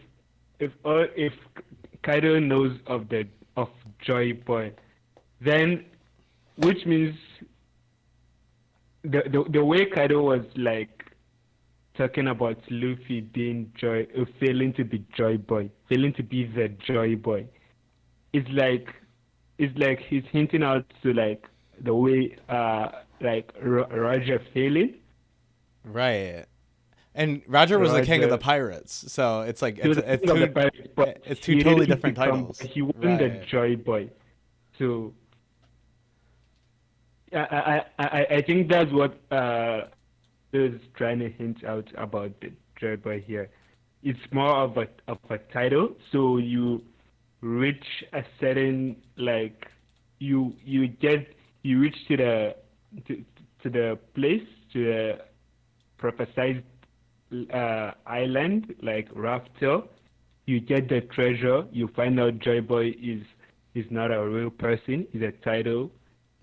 Kaido knows of Joy Boy, then which means the way Kaido was like talking about Luffy being failing to be Joy Boy, failing to be the Joy Boy, it's like he's hinting out to like the way like Roger failing. Right. And Roger was the king of the pirates, so it's like it's two totally different titles. He wasn't the Joy Boy, so I think that's what is trying to hint out about the Joy Boy here. It's more of a title, so you reach a certain like you reach to the place, to the prophesized island like Raftel. You get the treasure. You find out Joy Boy is not a real person. He's a title.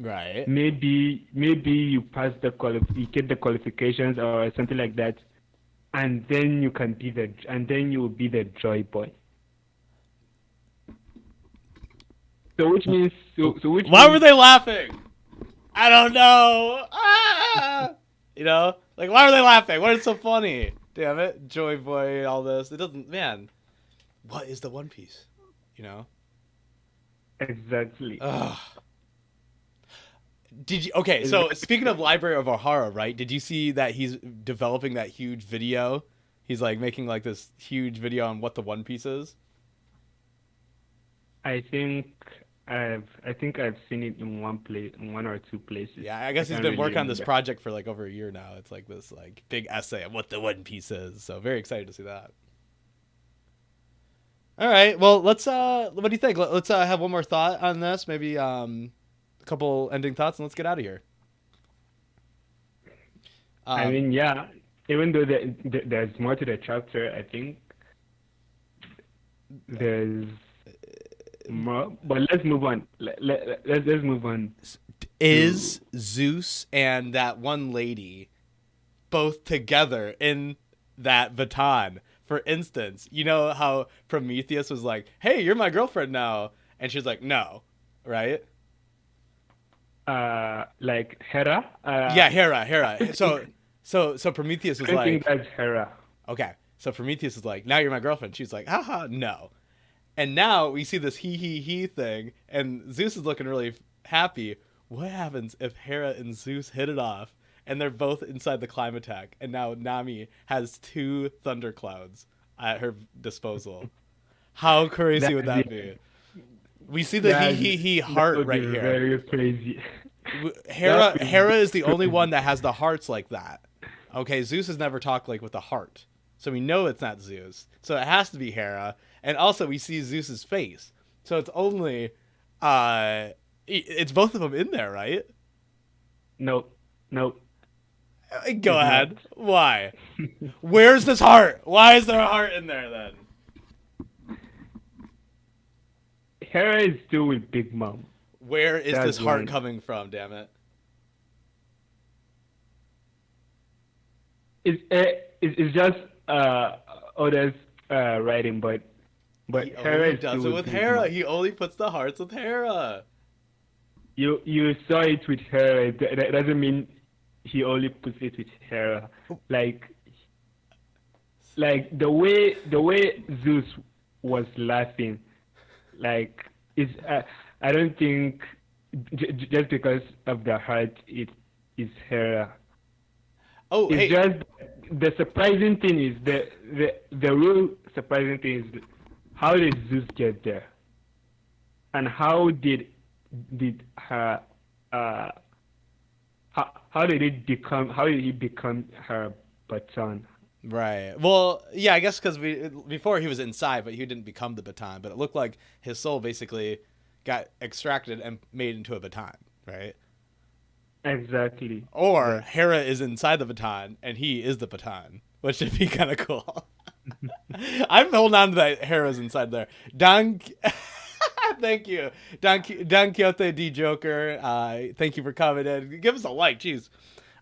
Right. Maybe you pass you get the qualifications or something like that, and then you will be the Joy Boy. So which means why were they laughing? I don't know. Ah! You know, like why were they laughing? What is so funny? Damn it, Joy Boy, all this. It doesn't. Man, what is the One Piece? You know. Exactly. Ugh. Did you? Okay, so speaking of Library of Ohara, right? Did you see that he's developing that huge video? He's like making like this huge video on what the One Piece is. I think I've seen it in one or two places. Yeah, I guess he's been working on this project for like over a year now. It's like this like big essay on what the One Piece is. So very excited to see that. All right, well let's what do you think? Let's have one more thought on this. Maybe a couple ending thoughts, and let's get out of here. I mean, yeah. Even though there's more to the chapter, I think there's more. But let's move on. Let's move on. Is Zeus and that one lady both together in that baton? For instance, you know how Prometheus was like, "Hey, you're my girlfriend now," and she's like, "No," right? Like Hera. Yeah, Hera. So Prometheus was like, I think that's Hera. Okay, so Prometheus is like, "Now you're my girlfriend." She's like, "Haha, no." And now we see this he thing, and Zeus is looking really happy. What happens if Hera and Zeus hit it off, and they're both inside the Climatech, and now Nami has 2 thunderclouds at her disposal? How crazy would that be? We see the he heart right here. Very crazy. Hera is the only one that has the hearts like that. Okay, Zeus has never talked like with a heart, so we know it's not Zeus. So it has to be Hera, and also we see Zeus's face. So it's only, it's both of them in there, right? Nope. Go ahead. Why? Where's this heart? Why is there a heart in there then? Hera is still with Big Mom. Where is this heart coming from, damn it? It's just Oda's writing, but Hera does it with Hera. He only puts the hearts with Hera. You saw it with Hera. That doesn't mean he only puts it with Hera. Like the way Zeus was laughing, like it's I don't think just because of the heart it is Hera. Oh, it's just the surprising thing is the real surprising thing is how did Zeus get there, and how did her how did he become her baton? Right. Well, yeah, I guess because before he was inside, but he didn't become the baton. But it looked like his soul basically got extracted and made into a baton, right? Exactly. Or Hera is inside the baton and he is the baton, which would be kind of cool. I'm holding on to that Hera's inside there. Don, thank you. Don Quixote D Joker, thank you for coming in. Give us a like, jeez.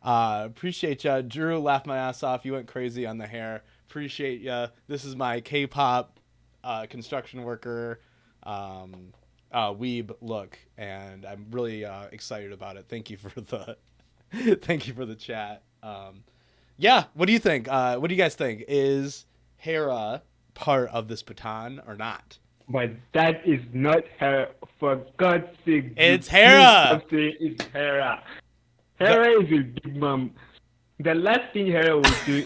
Appreciate ya. Drew, laughed my ass off. You went crazy on the hair. Appreciate ya. This is my K-pop construction worker weeb look, and I'm really excited about it. Thank you for the thank you for the chat. Yeah, what do you think? What do you guys think? Is Hera part of this baton or not? But that is not Hera. For God's sake, it's Hera. It's Hera. Hera is a big mom. The last thing Hera will do is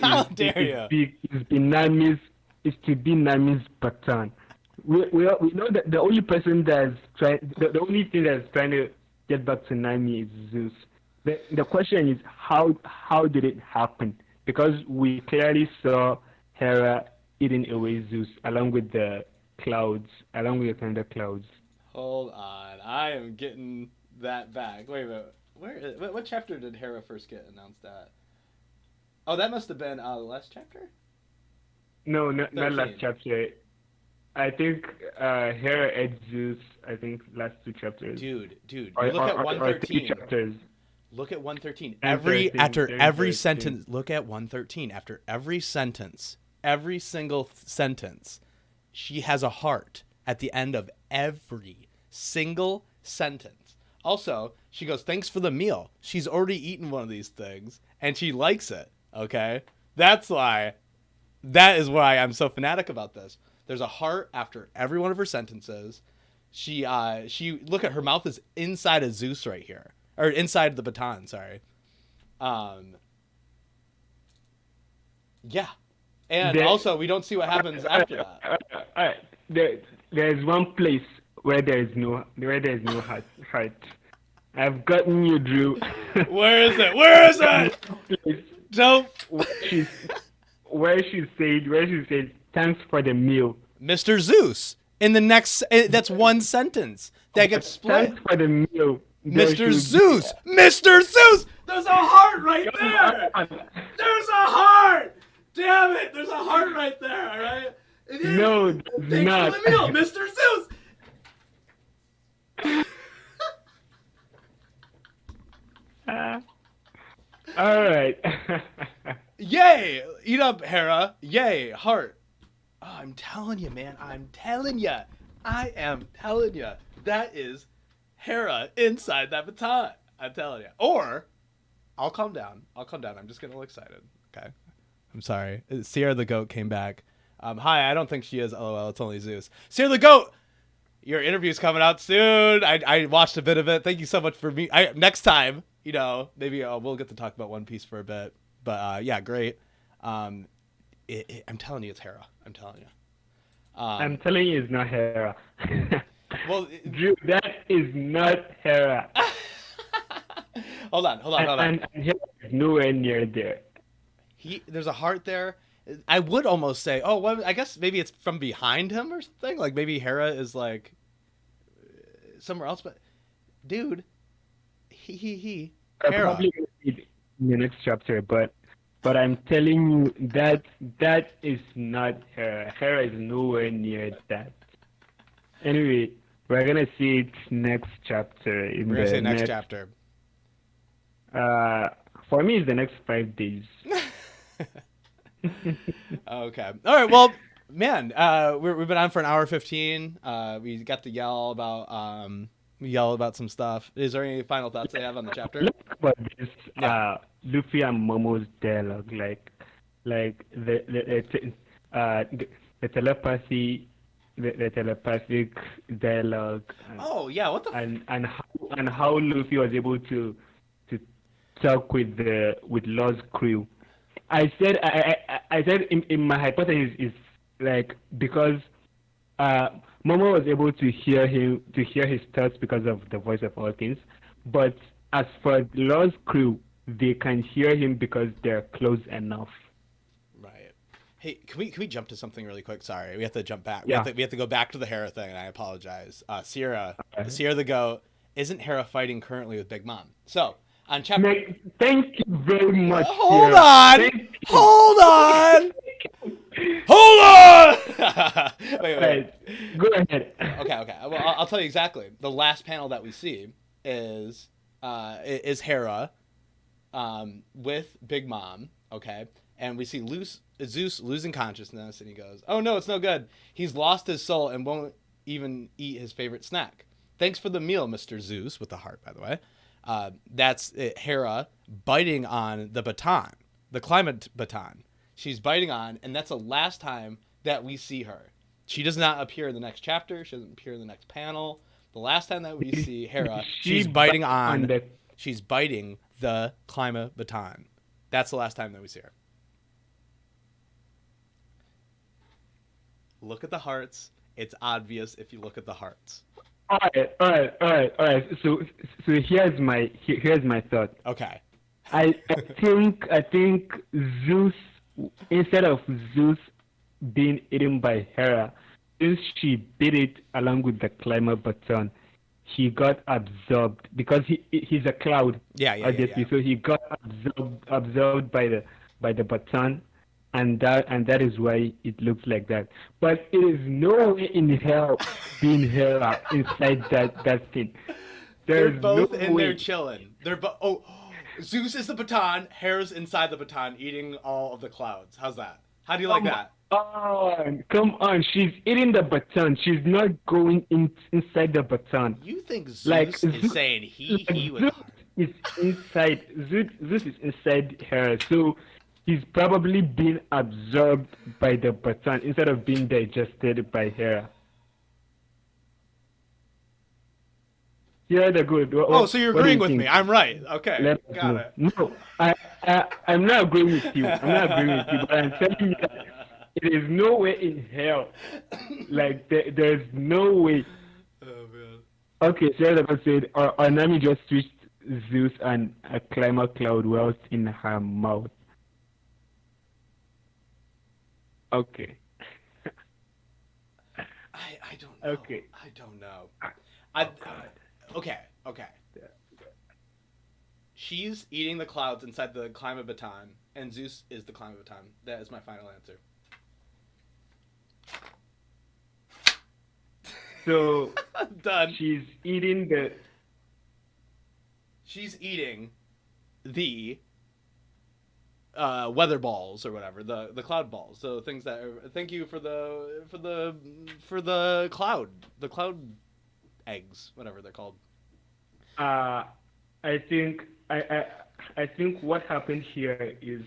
to be Nami's baton. We know that the only person that's the only thing that's trying to get back to Nami is Zeus. The question is how did it happen? Because we clearly saw Hera eating away Zeus along with the clouds, along with the thunder clouds. Hold on, I am getting that back. Wait a minute. What chapter did Hera first get announced at? Oh, that must have been the last chapter? No, not last chapter. I think Hera ate Zeus, I think, last 2 chapters. Dude, look at 113. Chapters. Look at 113. After every sentence, look at 113. After every sentence, every single sentence, she has a heart at the end of every single sentence. Also, she goes, thanks for the meal. She's already eaten one of these things, and she likes it, okay? That is why I'm so fanatic about this. There's a heart after every one of her sentences. She look at her mouth is inside of Zeus right here. Or inside the baton, sorry. Yeah. And also, we don't see what happens after that. There's one place where there is no heart. I've gotten you, Drew. Where is it? Don't. Where she said, thanks for the meal, Mr. Zeus. In the next, that's one sentence that gets split. Thanks for the meal, Mr. Zeus. Mr. Zeus. There's a heart right there. There's a heart. Damn it. There's a heart right there. All right. No, there's not. For the meal, Mr. Zeus. All right. Yay! Eat up, Hera. Yay, heart. Oh, I'm telling you, man. I am telling you. That is Hera inside that baton. I'm telling you. Or, I'll calm down. I'm just getting a little excited. Okay. I'm sorry. Sierra the Goat came back. Hi, I don't think she is. LOL, it's only Zeus. Sierra the Goat! Your interview's coming out soon. I watched a bit of it. Thank you so much for me. Next time, maybe we'll get to talk about One Piece for a bit. But yeah, great. I'm telling you, it's Hera. I'm telling you. I'm telling you, it's not Hera. Well, Drew, that is not Hera. Hold on. And Hera is nowhere near there. There's a heart there. I would almost say, well, I guess maybe it's from behind him or something. Like maybe Hera is like somewhere else. But dude, Hera. Probably in the next chapter, but I'm telling you that is not Hera. Hera is nowhere near that. Anyway, we're gonna see it next chapter. We're gonna say next chapter. For me, it's the next 5 days. Okay. All right. Well, man, we've been on for an hour 15. We got to yell about some stuff. Is there any final thoughts they have on the chapter? Let's talk about this. Yeah. Luffy and Momo's dialogue, like the telepathy, the telepathic dialogue. Oh yeah, what the? And how Luffy was able to talk with Law's crew. I said in my hypothesis is like because Momo was able to hear his thoughts because of the voice of all things, but as for Law's crew, they can hear him because they're close enough. Right. Hey, can we jump to something really quick? Sorry, we have to jump back. Yeah. We have to go back to the Hera thing, and I apologize. Sierra, Okay. Sierra the Goat, isn't Hera fighting currently with Big Mom? So on chapter. Thank you very much. Hold Sierra. on. Thank you. Hold on. Hold on. Wait. Right. Go ahead. Okay. Well, I'll tell you exactly. The last panel that we see is Hera, with Big Mom. Okay, and we see Zeus losing consciousness, and he goes, "Oh no, it's no good. He's lost his soul and won't even eat his favorite snack. Thanks for the meal, Mr. Zeus," with the heart, by the way. That's it, Hera biting on the baton, the climate baton. She's biting on, and that's the last time that we see her. She does not appear in the next chapter. She doesn't appear in the next panel. The last time that we see Hera, she's biting on. She's biting the climate baton. That's the last time that we see her. Look at the hearts. It's obvious if you look at the hearts. All right. So here's my thought. Okay. I think Zeus, instead of Zeus being eaten by Hera, since she bit it along with the climber baton, he got absorbed because he's a cloud. Yeah. So he got absorbed by the baton, and that is why it looks like that. But it is no way in hell being Hera inside that thing. They're both in there chilling. They're Zeus is the baton. Hera's inside the baton, eating all of the clouds. How's that? How do you like that? Come on. She's eating the baton. She's not going inside the baton. You think Zeus is saying he with Zeus is inside. Zeus is inside Hera, so he's probably being absorbed by the baton instead of being digested by Hera. Yeah, they're good. So you're agreeing with me. I'm right. Okay, got it. No, I'm not agreeing with you. But I'm telling you that it is no way in hell. Like, there's no way. Oh, man. Okay, so as I said, Nami just switched Zeus and a climber cloud whilst in her mouth. Okay. I don't know. Okay. I don't know. Okay. She's eating the clouds inside the climate baton, and Zeus is the climate baton. That is my final answer. So done. She's eating the weather balls or whatever, the cloud balls. So things that are, thank you for the cloud eggs, whatever they're called. I think what happened here is,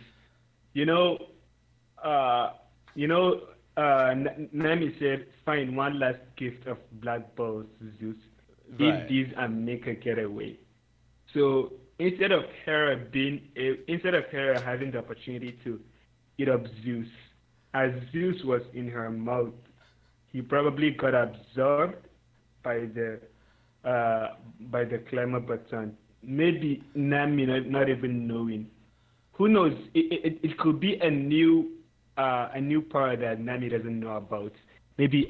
Nami said, "Find one last gift of black balls, Zeus. Eat these and make a getaway." So instead of Hera having the opportunity to eat up Zeus, as Zeus was in her mouth, he probably got absorbed by the climber baton. Maybe Nami not even knowing. Who knows? It could be a new power that Nami doesn't know about. Maybe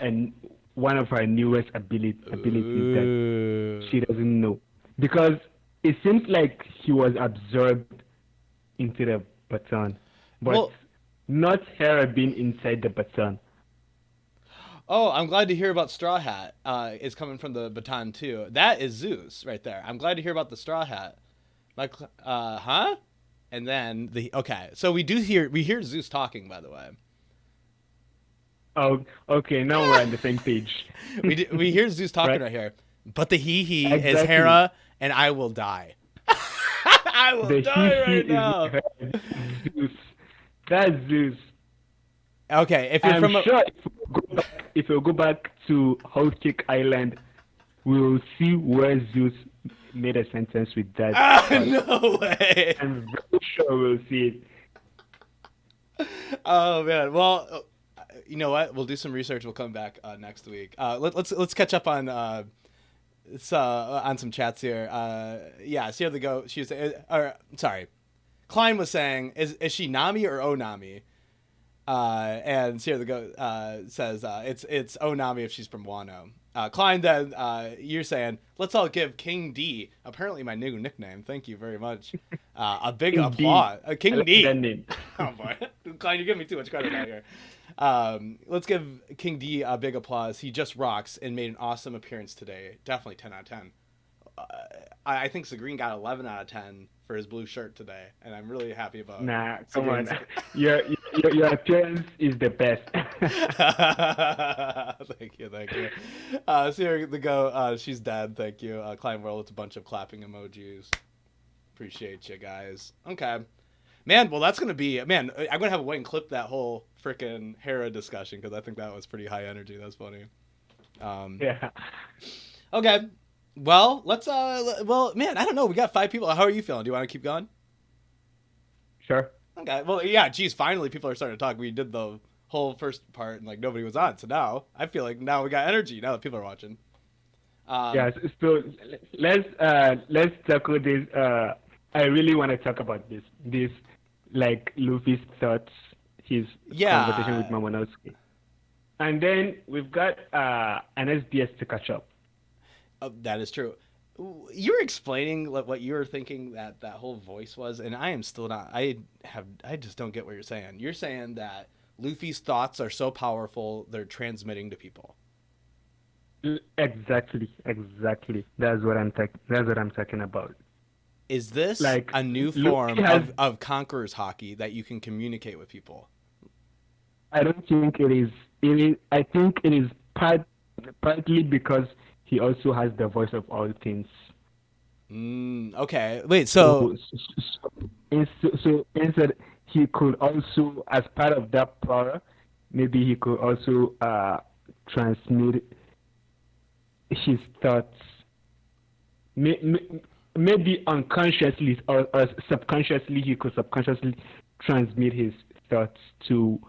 one of her newest abilities that she doesn't know. Because it seems like he was absorbed into the baton, but not Hera being inside the baton. Oh, I'm glad to hear about Straw Hat. Is coming from the baton too. That is Zeus right there. I'm glad to hear about the Straw Hat. Huh? And then so we hear Zeus talking, by the way. Oh, okay. Now we're on the same page. we hear Zeus talking right here, but the he exactly. is Hera, and I will die. I will die right now. Zeus. That's Zeus. Okay, if you're if we go back to Whole Cake Island, we'll see where Zeus made a sentence with that. No way. I'm very sure we'll see it. Oh man. Well, you know what? We'll do some research. We'll come back next week. Let's catch up on some chats here. Yeah, see how they go. Klein was saying, is she Nami or Onami? And Sierra the Goat says it's Onami if she's from Wano. Klein, then you're saying let's all give King D, apparently my new nickname. Thank you very much. A big King applause. King like D. that name. Oh boy, Klein, you're giving me too much credit out here. Let's give King D a big applause. He just rocks and made an awesome appearance today. Definitely 10 out of 10. I think Zagreen got 11 out of 10 for his blue shirt today, and I'm really happy about it. Nah, come on. Your appearance is the best. Thank you. Sierra the Go, she's dead. Thank you. Klein World, it's a bunch of clapping emojis. Appreciate you guys. Okay. Man, well, that's going to be... Man, I'm going to have a wait and clip that whole freaking Hera discussion, because I think that was pretty high energy. That was funny. Yeah. Okay. Well, let's... Well, man, I don't know. We got 5 people. How are you feeling? Do you want to keep going? Sure. Okay. Well, yeah, geez, finally people are starting to talk. We did the whole first part, and, like, nobody was on. So now, I feel like now we got energy, now that people are watching. Yeah, so let's tackle this. I really want to talk about this, like, Luffy's thoughts, his conversation with Momonosuke. And then we've got an SDS to catch up. That is true. You were explaining what you were thinking that whole voice was, and I am still not. I just don't get what you're saying. You're saying that Luffy's thoughts are so powerful they're transmitting to people. Exactly. That's what I'm talking about. Is this like a new form of Conqueror's Haki that you can communicate with people? I don't think it is. I think it is partly because he also has the voice of all things. Okay. Wait. So instead, he could also, as part of that power, maybe he could also transmit his thoughts. Maybe unconsciously or subconsciously, he could subconsciously transmit his thoughts to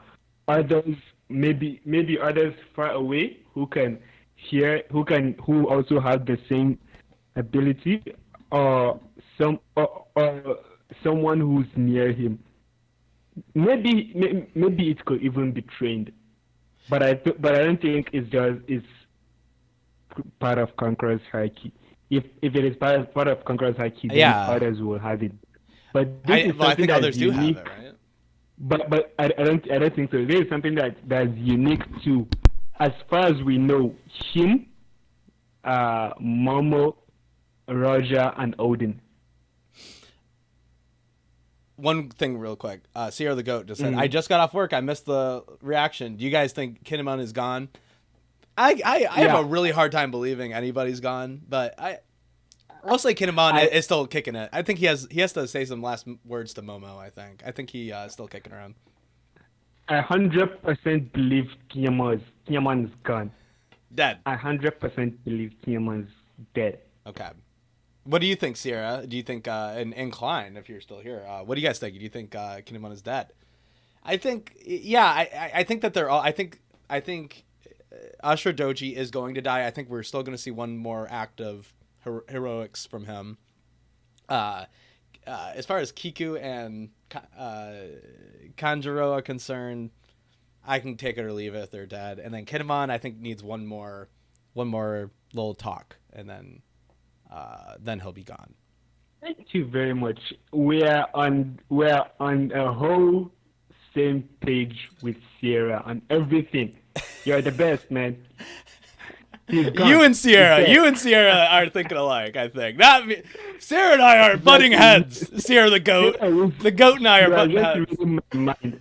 others. Maybe others far away who can hear, who also have the same ability, or someone who's near him. Maybe it could even be trained, but I don't think it's part of Conqueror's Haki. If it is part of Conqueror's Haki, then others will have it. But I think others do have it, right? But I don't think so. This is something that's unique to, as far as we know, him, Momo, Roger, and Odin. One thing real quick. Sierra the Goat just said, I just got off work. I missed the reaction. Do you guys think Kinemon is gone? I have a really hard time believing anybody's gone, but I'll say Kinemon is still kicking it. I think he has to say some last words to Momo, I think he is still kicking around. I 100% believe Kinemon is gone. Dead. I 100% believe Kinemon's dead. Okay. What do you think, Sierra? Do you think, and Klein, if you're still here, what do you guys think? Do you think Kinemon is dead? I think, I think that they're all, I think Ashura Doji is going to die. I think we're still going to see one more act of heroics from him. As far as Kiku and Kanjuro are concerned, I can take it or leave it if they're dead. And then Kinemon, I think, needs one more little talk, and then he'll be gone. Thank you very much. We're on a whole same page with Sierra on everything. You're the best, man. You and Sierra are thinking alike, I think. Not me. Sierra and I are butting heads. Sierra the goat and I are butting heads. Reading my mind.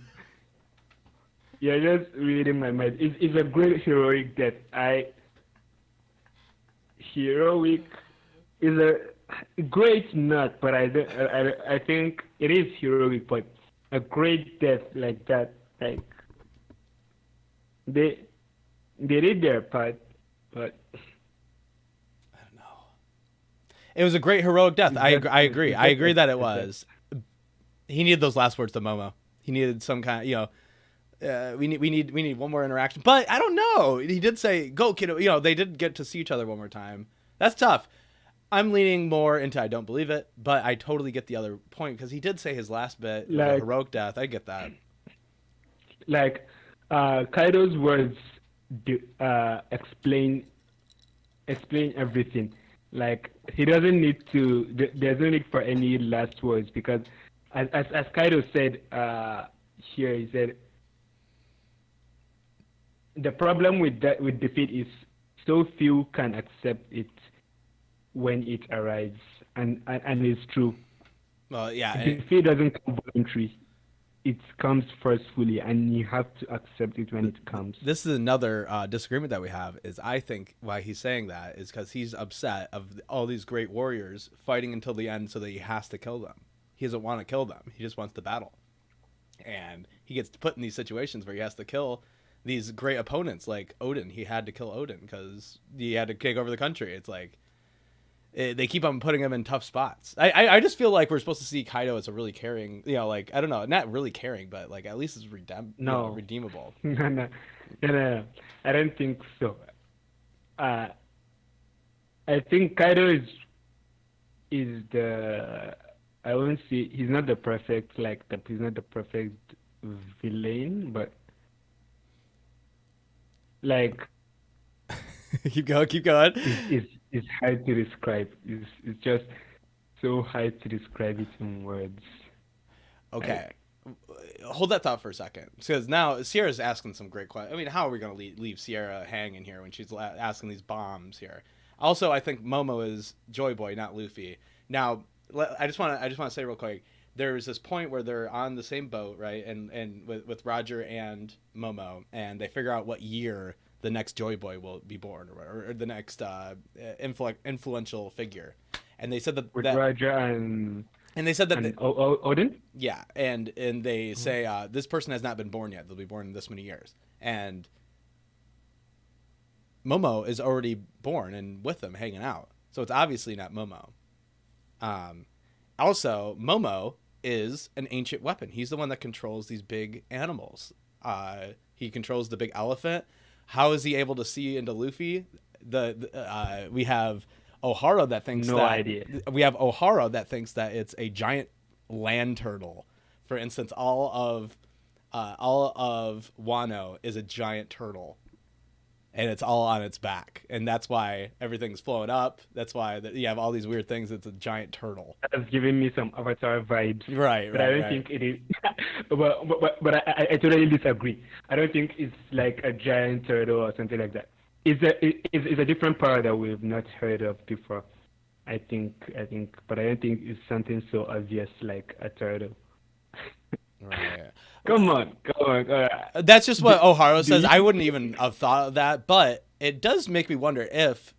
You're just reading my mind. It's a great heroic death. Heroic is a great not, but I think it is heroic, but a great death like that, like they did their part, but I don't know. It was a great heroic death. I agree. I agree that it was. He needed those last words to Momo. He needed some kind of, we need one more interaction. But I don't know. He did say, "Go, kiddo." They did get to see each other one more time. That's tough. I'm leaning more into I don't believe it, but I totally get the other point because he did say his last bit, heroic death. I get that. like Kaido's words explain everything. Like he doesn't need to. There's no need for any last words because, as Kaido said here, he said the problem with defeat is so few can accept it when it arrives, and it's true. Well, yeah. Defeat doesn't come voluntary. It comes forcefully, and you have to accept it when it comes. This is another disagreement that we have. Is I think why he's saying that is because he's upset of all these great warriors fighting until the end, so that he has to kill them. He doesn't want to kill them. He just wants to battle, and he gets put in these situations where he has to kill these great opponents like Odin. He had to kill Odin because he had to take over the country. It's like they keep on putting him in tough spots. I just feel like we're supposed to see Kaido as a really caring, like, I don't know, not really caring, but like at least it's redeemable. No, I don't think so. I think Kaido is the, I won't say he's not the perfect he's not the perfect villain, but like keep going. It's hard to describe. It's just so hard to describe it in words. Okay. Hold that thought for a second. Because now Sierra's asking some great questions. I mean, how are we going to leave Sierra hanging here when she's asking these bombs here? Also, I think Momo is Joy Boy, not Luffy. Now, I just want to say real quick. There's this point where they're on the same boat, right? And with Roger and Momo, and they figure out what year the next Joy Boy will be born, or the next influential figure. And they said that Roger and they said that Odin. Yeah, and they say this person has not been born yet. They'll be born in this many years, and Momo is already born and with them hanging out. So it's obviously not Momo. Also, Momo is an ancient weapon. He's the one that controls these big animals. He controls the big elephant. How is he able to see into Luffy? We have Ohara that thinks no idea. We have Ohara that thinks that it's a giant land turtle. For instance, all of Wano is a giant turtle, and it's all on its back, and that's why everything's flowing up. That's why you have all these weird things. It's a giant turtle. That's giving me some Avatar vibes. Right, but I don't think it is. but I totally disagree. I don't think it's like a giant turtle or something like that. It's a different power that we've not heard of before. I think, but I don't think it's something so obvious like a turtle. Right. Come on. That's just what Ohara says. I wouldn't even have thought of that, but it does make me wonder if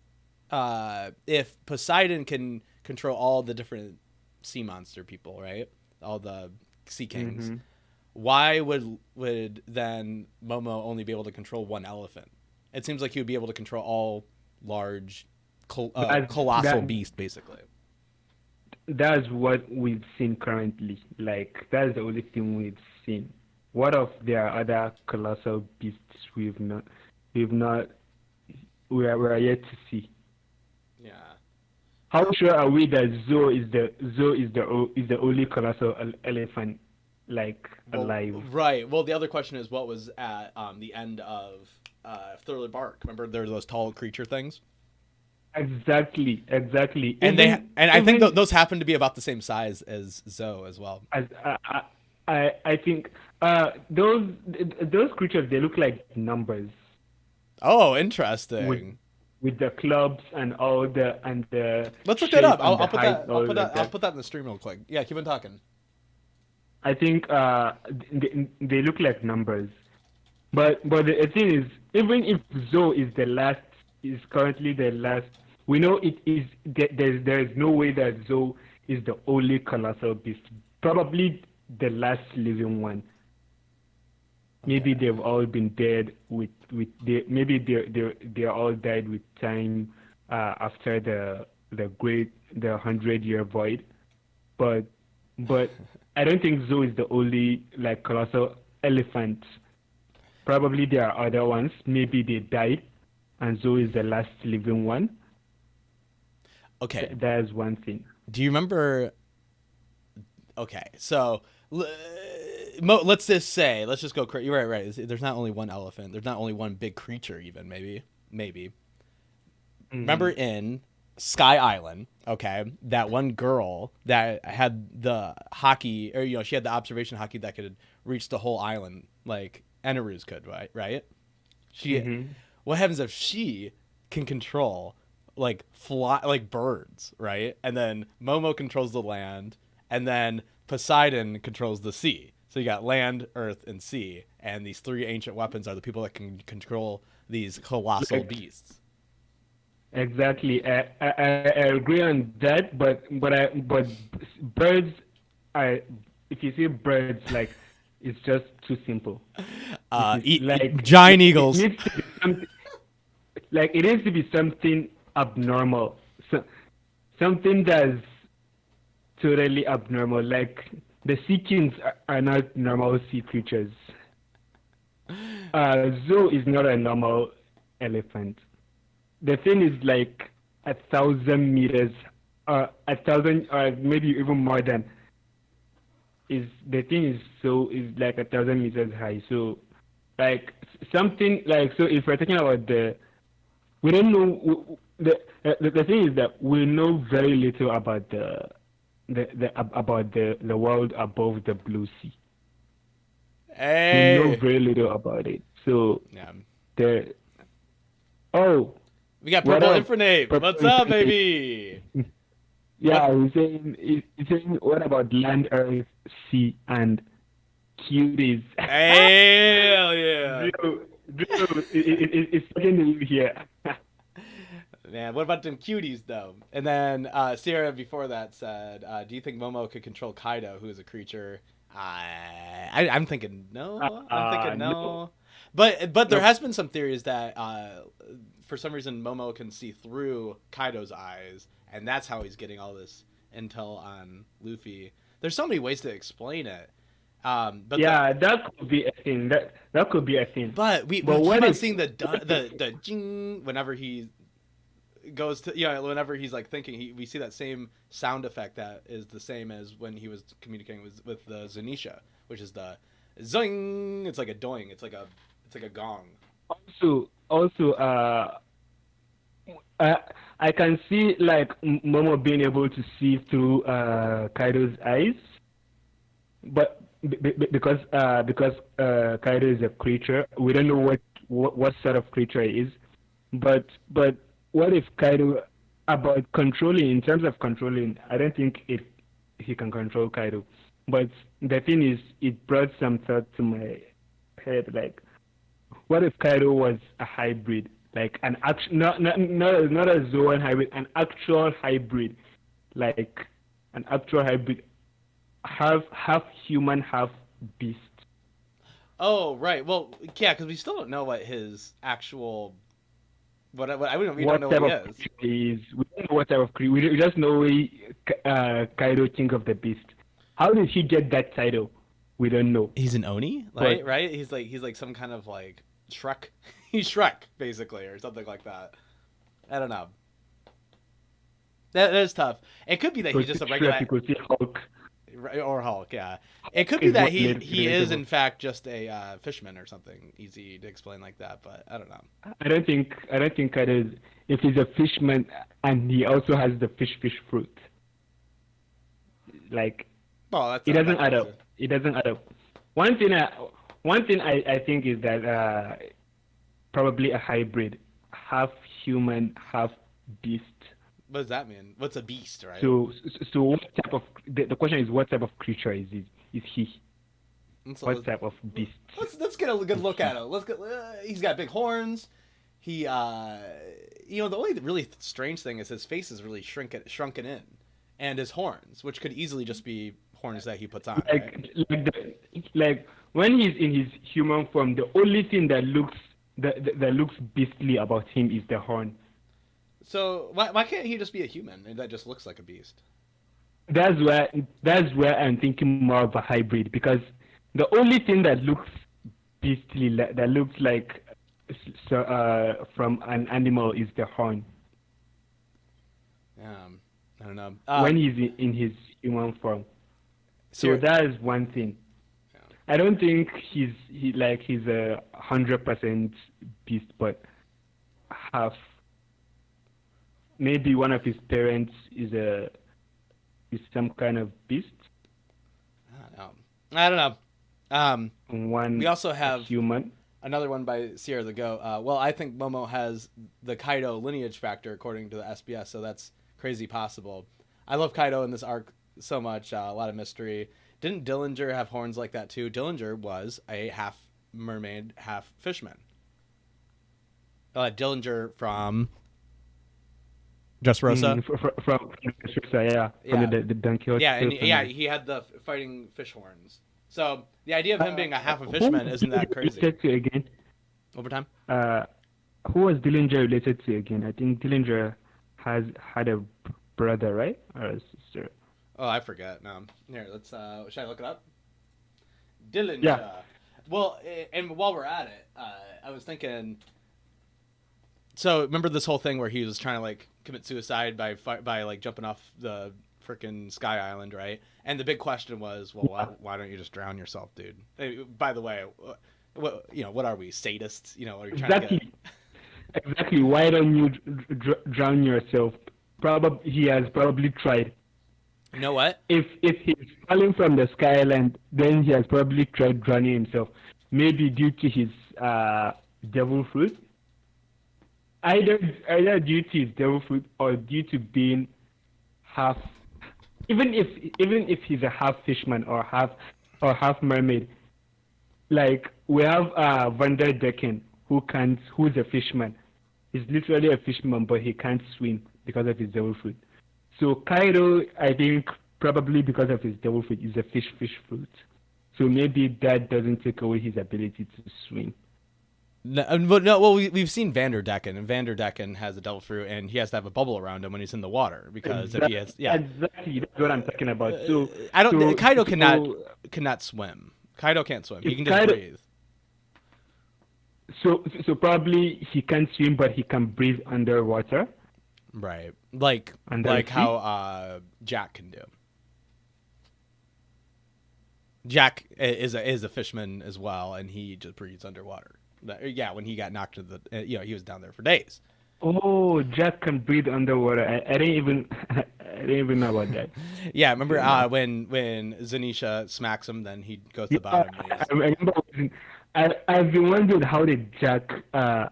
Poseidon can control all the different sea monster people, right? All the sea kings. Mm-hmm. Why would then Momo only be able to control one elephant? It seems like he would be able to control all large, colossal beast, basically. That's what we've seen currently. Like, that's the only thing we've seen. What if there are other colossal beasts we are yet to see? Yeah. How sure are we that Zo is the only colossal elephant alive? Right. Well, the other question is, what was at the end of Thriller Bark? Remember, there were those tall creature things. Exactly. And I think those happen to be about the same size as Zo as well. I think those creatures, they look like numbers. Oh, interesting. With the clubs and all the Let's look that up. I'll put that in the stream real quick. Yeah, keep on talking. I think they look like numbers, but the thing is, even if Zo is currently the last, we know it is. There is no way that Zo is the only colossal beast. Probably the last living one. Maybe they've all been dead maybe they're all died with time after the 100-year void, but I don't think Zo is the only colossal elephant. Probably there are other ones. Maybe they died, and Zo is the last living one. Okay, that's one thing. Do you remember? Okay, so let's just say, let's just go crazy. You're right. There's not only one elephant. There's not only one big creature. Even maybe. Remember in Sky Island, okay, that one girl that had the hockey, or she had the observation hockey that could reach the whole island like Eneru's could, right? What happens if she can control like fly like birds, right? And then Momo controls the land, and then Poseidon controls the sea. So you got land, earth, and sea, and these three ancient weapons are the people that can control these colossal beasts. Exactly. I agree on that, but birds are, if you see birds, like, it's just too simple. Like giant eagles. It needs to be something abnormal, something that's totally abnormal. Like the sea kings are not normal sea creatures. Zoo is not a normal elephant. The thing is like 1,000 meters, 1,000, or maybe even more than. The thing is like 1,000 meters high. So, like something like, so if we're talking about we don't know the thing is that we know very little about the world above the blue sea. Hey. We know very little about it. So yeah. We got Purple Infernape. What's up, baby? Yeah, he's saying, what about land, earth, sea, and cuties? Hell yeah. Dude, it's fucking you here. Man, what about them cuties, though? And then Sierra before that said, do you think Momo could control Kaido, who is a creature? I'm thinking no. I'm thinking no. No. But there has been some theories that for some reason Momo can see through Kaido's eyes, and that's how he's getting all this intel on Luffy. There's so many ways to explain it. But yeah, that could be a thing. That could be a thing. But we keep on seeing the jing whenever he goes to whenever he's like thinking, we see that same sound effect that is the same as when he was communicating with the Zunisha, which is the zing. It's like a doing. It's like a gong. Also, I can see like Momo being able to see through Kaido's eyes, but because Kaido is a creature, we don't know what sort of creature he is. But what if Kaido, about controlling, in terms of controlling, I don't think he can control Kaido. But the thing is, it brought some thought to my head, like, what if Kaido was a hybrid, like an not a Zoan hybrid, an actual hybrid, like an actual hybrid, half human, half beast. Oh right, well yeah, because we still don't know what his actual we don't know what he is. We don't know what type of creature. We just know Kaido, king of the beast. How did he get that title? We don't know. He's an Oni, right? He's like some kind of like Shrek. He's Shrek basically, or something like that. I don't know. That is tough. It could be that he's just a regular. You could see Hulk. Or Hulk, yeah. It could be that he is in fact just a fisherman or something. Easy to explain like that, but I don't know. I don't think Kaido is, if he's a fisherman and he also has the fish fruit. Like, it doesn't add up. It doesn't add up. One thing I think is that probably a hybrid, half human, half beast. What does that mean? What's a beast, right? So what type of the question is, what type of creature is he? So what type of beast? Let's get a good look at him. He's got big horns. He the only really strange thing is his face is really shrunken in, and his horns, which could easily just be horns that he puts on. Like when he's in his human form, the only thing that looks beastly about him is the horn. So why can't he just be a human and that just looks like a beast? That's where I'm thinking more of a hybrid, because the only thing that looks beastly, that looks like from an animal, is the horn. I don't know. When he's in his human form. So that is one thing. I don't think he's 100% beast, but half. Maybe one of his parents is some kind of beast. I don't know. One we also have human. Another one by Sierra the Goat. Well, I think Momo has the Kaido lineage factor according to the SBS, so that's crazy possible. I love Kaido in this arc so much. A lot of mystery. Didn't Dillinger have horns like that too? Dillinger was a half mermaid, half fishman. Dillinger from Dressrosa. From Dressrosa, yeah. From the Don Quixote. Yeah, and he had the fighting fish horns. So the idea of him being a half a fishman isn't that crazy. Related to again? Overtime? Who was Dillinger related to again? I think Dillinger had a brother, right? Or a sister? Oh, I forget. No. Here, let's. Should I look it up? Dillinger. Yeah. Well, and while we're at it, I was thinking. So remember this whole thing where he was trying to like commit suicide by like jumping off the freaking Sky Island, right? And the big question was, well, why don't you just drown yourself, dude? Hey, by the way, what are we, sadists? Are you trying to get... Exactly. Why don't you drown yourself? He has probably tried. You know what? If he's falling from the Sky Island, then he has probably tried drowning himself. Maybe due to his devil fruit. Either due to his devil fruit or due to being half. Even if he's a half fishman or half mermaid, like we have Vander Decken who's a fishman. He's literally a fisherman, but he can't swim because of his devil fruit. So Kaido, I think probably because of his devil fruit, is a fish fruit. So maybe that doesn't take away his ability to swim. Well, we've seen Vander Decken, and Vander Decken has a devil fruit, and he has to have a bubble around him when he's in the water because if he has, exactly, that's what I'm talking about. So Kaido cannot swim. Kaido can't swim. He can just breathe. So probably he can't swim, but he can breathe underwater. Right, like how Jack can do. Jack is a fisherman as well, and he just breathes underwater. Yeah, when he got knocked into the, he was down there for days. Oh, Jack can breathe underwater. I didn't even know about that. Yeah, remember when Zanisha smacks him, then he goes to the bottom. I remember. I've been wondering how did Jack survive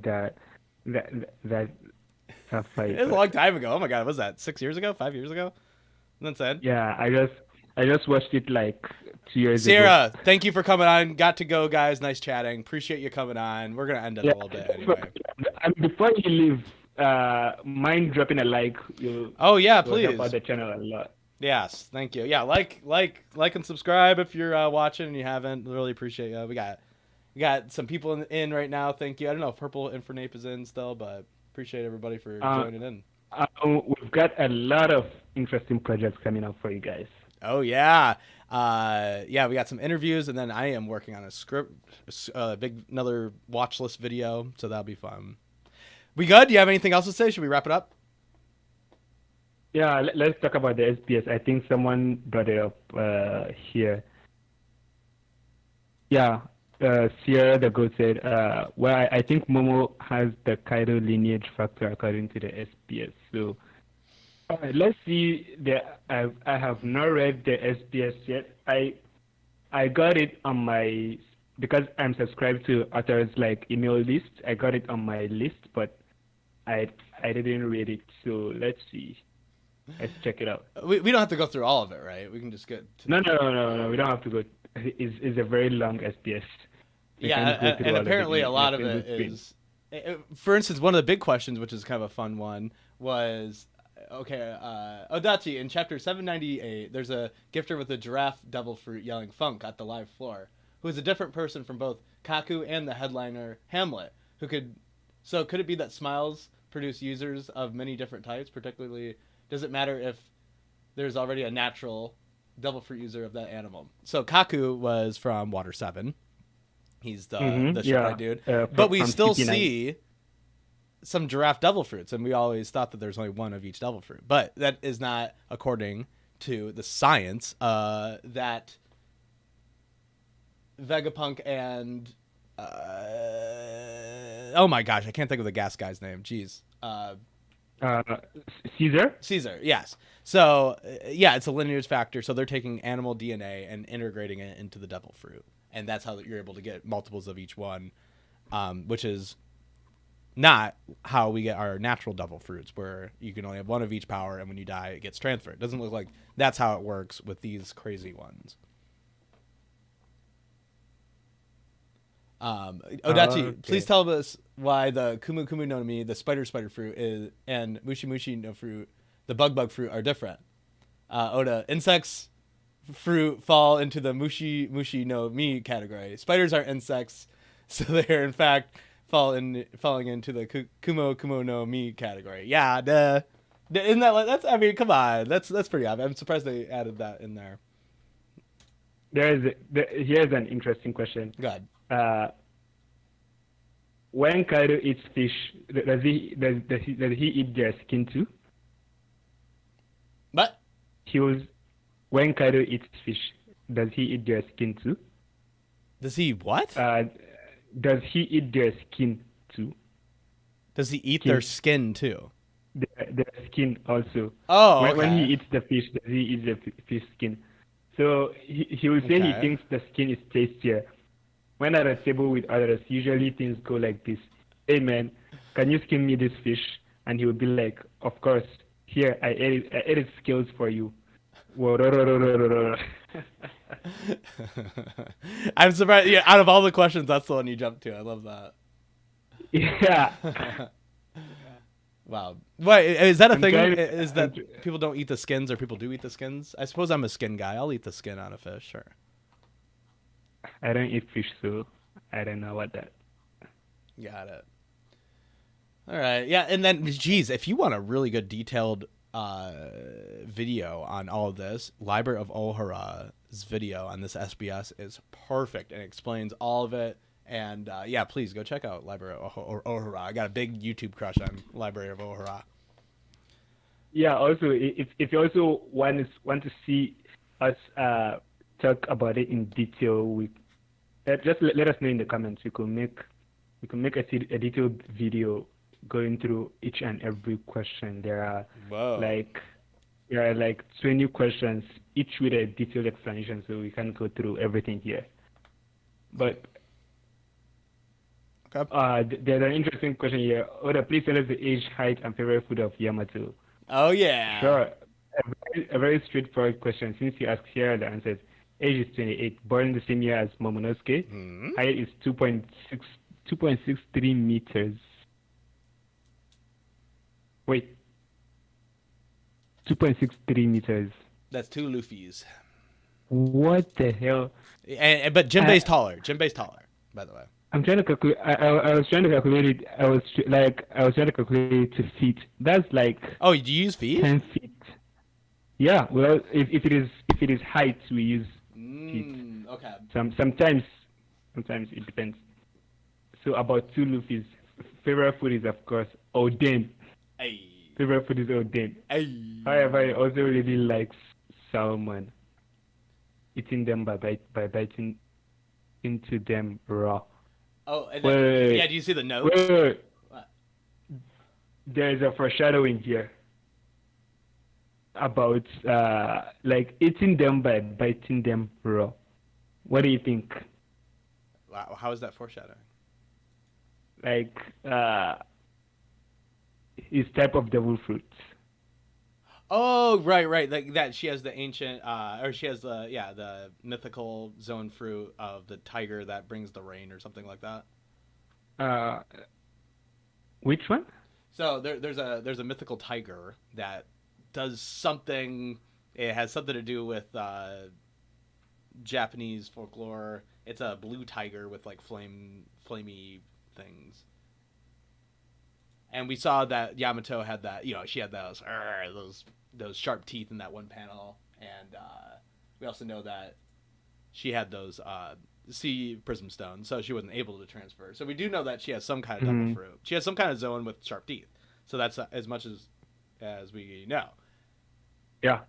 that fight? It was a long time ago. Oh my god, what was that 6 years ago? 5 years ago? That's it. Yeah, I just watched it like 2 years ago. Sarah, thank you for coming on. Got to go, guys. Nice chatting. Appreciate you coming on. We're gonna end it a little bit anyway. And before you leave, mind dropping a like. Oh yeah, please. Help out the channel a lot. Yes, thank you. Yeah, like and subscribe if you're watching and you haven't. Really appreciate you. We got some people in right now. Thank you. I don't know if Purple Infernape is in still, but appreciate everybody for joining in. We've got a lot of interesting projects coming up for you guys. Oh yeah. We got some interviews, and then I am working on a script, another watch list video, so that'll be fun. We good? Do you have anything else to say? Should we wrap it up? Yeah, let's talk about the SBS. I think someone brought it up here. Yeah, Sierra the Goat said, well, I think Momo has the Kaido lineage factor according to the SBS. So, all right, let's see. I have not read the SBS yet. I got it on my, because I'm subscribed to authors like email list. I got it on my list, but I didn't read it. So let's see. Let's check it out. We don't have to go through all of it, right? We can just get to... No. We don't have to go. It's a very long SBS. And apparently a lot of it is... For instance, one of the big questions, which is kind of a fun one, was... Okay, Odachi, in chapter 798, there's a gifter with a giraffe devil fruit yelling funk at the live floor, who is a different person from both Kaku and the headliner, Hamlet, So could it be that smiles produce users of many different types, particularly... Does it matter if there's already a natural devil fruit user of that animal? So Kaku was from Water 7. He's the shipwright dude. But we still see some giraffe devil fruits, and we always thought that there's only one of each devil fruit. But that is not according to the science that Vegapunk and oh my gosh, I can't think of the gas guy's name. Jeez. Caesar? Caesar, yes. So, yeah, it's a lineage factor. So they're taking animal DNA and integrating it into the devil fruit. And that's how you're able to get multiples of each one, which is not how we get our natural devil fruits, where you can only have one of each power, and when you die, it gets transferred. It doesn't look like that's how it works with these crazy ones. Odachi, okay. please tell us why the Kumu Kumu no Mi, the spider fruit, and Mushi Mushi no fruit, the bug fruit, are different. Oda, insects fruit fall into the Mushi Mushi no Mi category. Spiders are insects, so they're in fact falling into the Kumo Kumo no Mi category. Yeah, duh. Isn't that that's? I mean, come on, that's pretty obvious. I'm surprised they added that in there. Here's an interesting question. Good. When Kaido eats fish, does he eat their skin too? What? When Kaido eats fish, does he eat their skin too? Does he what? Does he eat their skin too? Does he eat their skin too? Their skin also. Oh, okay. When he eats the fish, does he eat the fish skin? So he will say he thinks the skin is tastier. When at a table with others, usually things go like this. Hey man, can you skin me this fish? And he would be like, of course. Here, I ate its scales for you. I'm surprised. Yeah, out of all the questions, that's the one you jumped to. I love that. Yeah. Wow. Wait, is that a thing? Is that people don't eat the skins, or people do eat the skins? I suppose I'm a skin guy. I'll eat the skin on a fish, sure. I don't eat fish, so I don't know what that. Got it. All right. Yeah, and then, geez, if you want a really good detailed video on all of this, Library of Ohara's video on this SBS is perfect and explains all of it. And yeah, please go check out Library of Ohara. I got a big YouTube crush on Library of Ohara. Yeah. Also, if you also want to see us talk about it in detail, just let us know in the comments. We can make a detailed video going through each and every question. There are like 20 questions, each with a detailed explanation, so we can go through everything here. But there's an interesting question here. Oda, please tell us the age, height, and favorite food of Yamato. Oh yeah. Sure. A very straightforward question. Since you asked, here are the answers. Age is 28. Born the same year as Momonosuke. Height is 2.63 meters. Wait. 2.63 meters. That's 2 Luffy's. What the hell? But Jinbei's taller. Jinbei's taller, by the way. I'm trying to calculate. I was trying to calculate it. I was trying to calculate it to feet. That's like. Oh, do you use feet? 10 feet. Yeah. Well, if it is height, we use feet. Okay. Sometimes it depends. So about 2 Luffy's. Favorite food is of course Oden. Hey. Favorite food is Oden. Hey. However, I also really like salmon. Eating them by biting into them raw. Oh, and then, yeah. Do you see the note? Wait. There is a foreshadowing here about like eating them by biting them raw. What do you think? Wow, how is that foreshadowing? Like his type of devil fruits. Oh, right. Like that. She has the ancient, or she has the mythical zone fruit of the tiger that brings the rain, or something like that. Which one? So there's a mythical tiger that does something. It has something to do with Japanese folklore. It's a blue tiger with like flamey things. And we saw that Yamato had that, she had those sharp teeth in that one panel. And we also know that she had those sea prism stones, so she wasn't able to transfer. So we do know that she has some kind of devil fruit. She has some kind of zone with sharp teeth. So that's as much as we know. Yeah.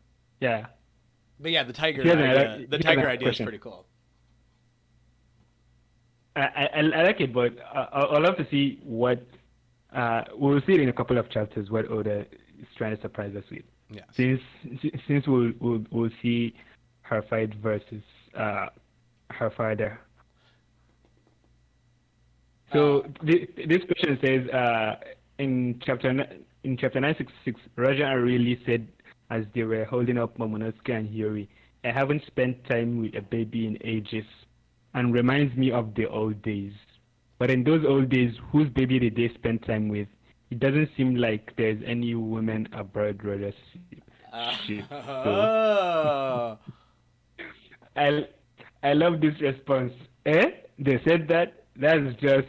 But yeah, the tiger Here's idea, another- the here's tiger another idea is question. pretty cool. I like it, but I'll love to see what we'll see it in a couple of chapters what Oda is trying to surprise us with. Yes. Since we'll see her fight versus her father. So this question says in chapter 966, Raja and really said as they were holding up Momonosuke and Hiyori, I haven't spent time with a baby in ages, and reminds me of the old days. But in those old days, whose baby did they spend time with? It doesn't seem like there's any woman aboard Roger's ship. So, I love this response. They said that? That's just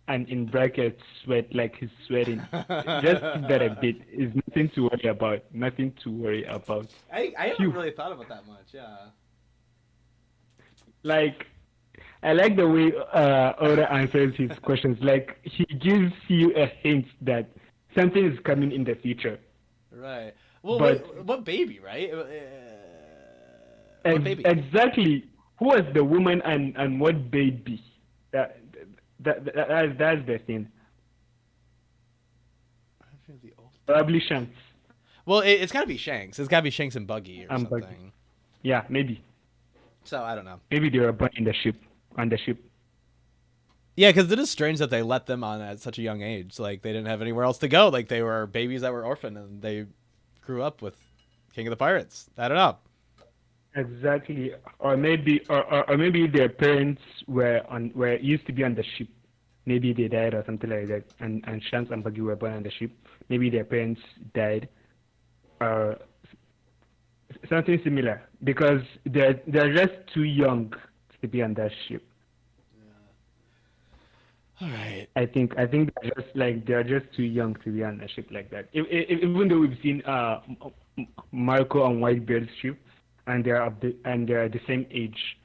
an in brackets sweat, like he's sweating. Just keep that a bit. It's nothing to worry about. Nothing to worry about. I haven't really thought about that much, yeah. Like, I like the way Oda answers his questions. Like, he gives you a hint that something is coming in the future. Right. Well, But- what baby, right? What baby? Exactly. Who was the woman and what baby? That's the thing. Probably Shanks. Well, it's got to be Shanks. It's got to be Shanks and Buggy or And something. Buggy. Yeah, maybe. So I don't know. Maybe they were born in the ship. On the ship. Yeah, because it is strange that they let them on at such a young age. Like they didn't have anywhere else to go. Like they were babies that were orphaned, and they grew up with King of the Pirates. I don't know. Exactly. Or maybe their parents were used to be on the ship. Maybe they died or something like that. And Shanks and Buggy were born on the ship. Maybe their parents died. Or something similar. Because they're just too young to be on that ship. All right. I think they're just too young to be on a ship like that. Even though we've seen Marco on Whitebeard's ship, and they're the same age,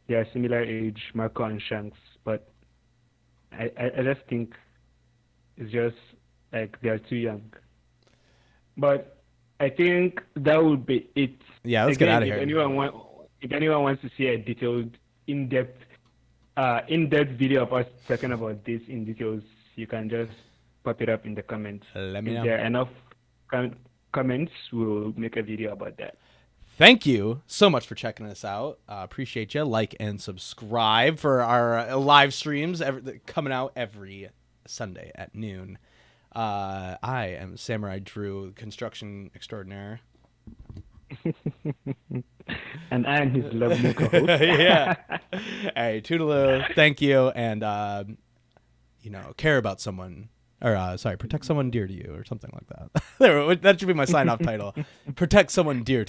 they are similar age, Marco and Shanks. But I just think it's just like they're too young. But I think that would be it. Yeah, let's get out of here. If anyone wants to see a detailed, in-depth video of us talking about this in details, you can just pop it up in the comments. Let me know. If there are enough comments, we'll make a video about that. Thank you so much for checking us out. Appreciate you. Like and subscribe for our live streams coming out every Sunday at noon. I am Samurai Drew, construction extraordinaire. And I am his lovely co-host. Yeah. Hey, toodaloo. Thank you. And, care about someone. Or, protect someone dear to you or something like that. That should be my sign-off title. Protect someone dear to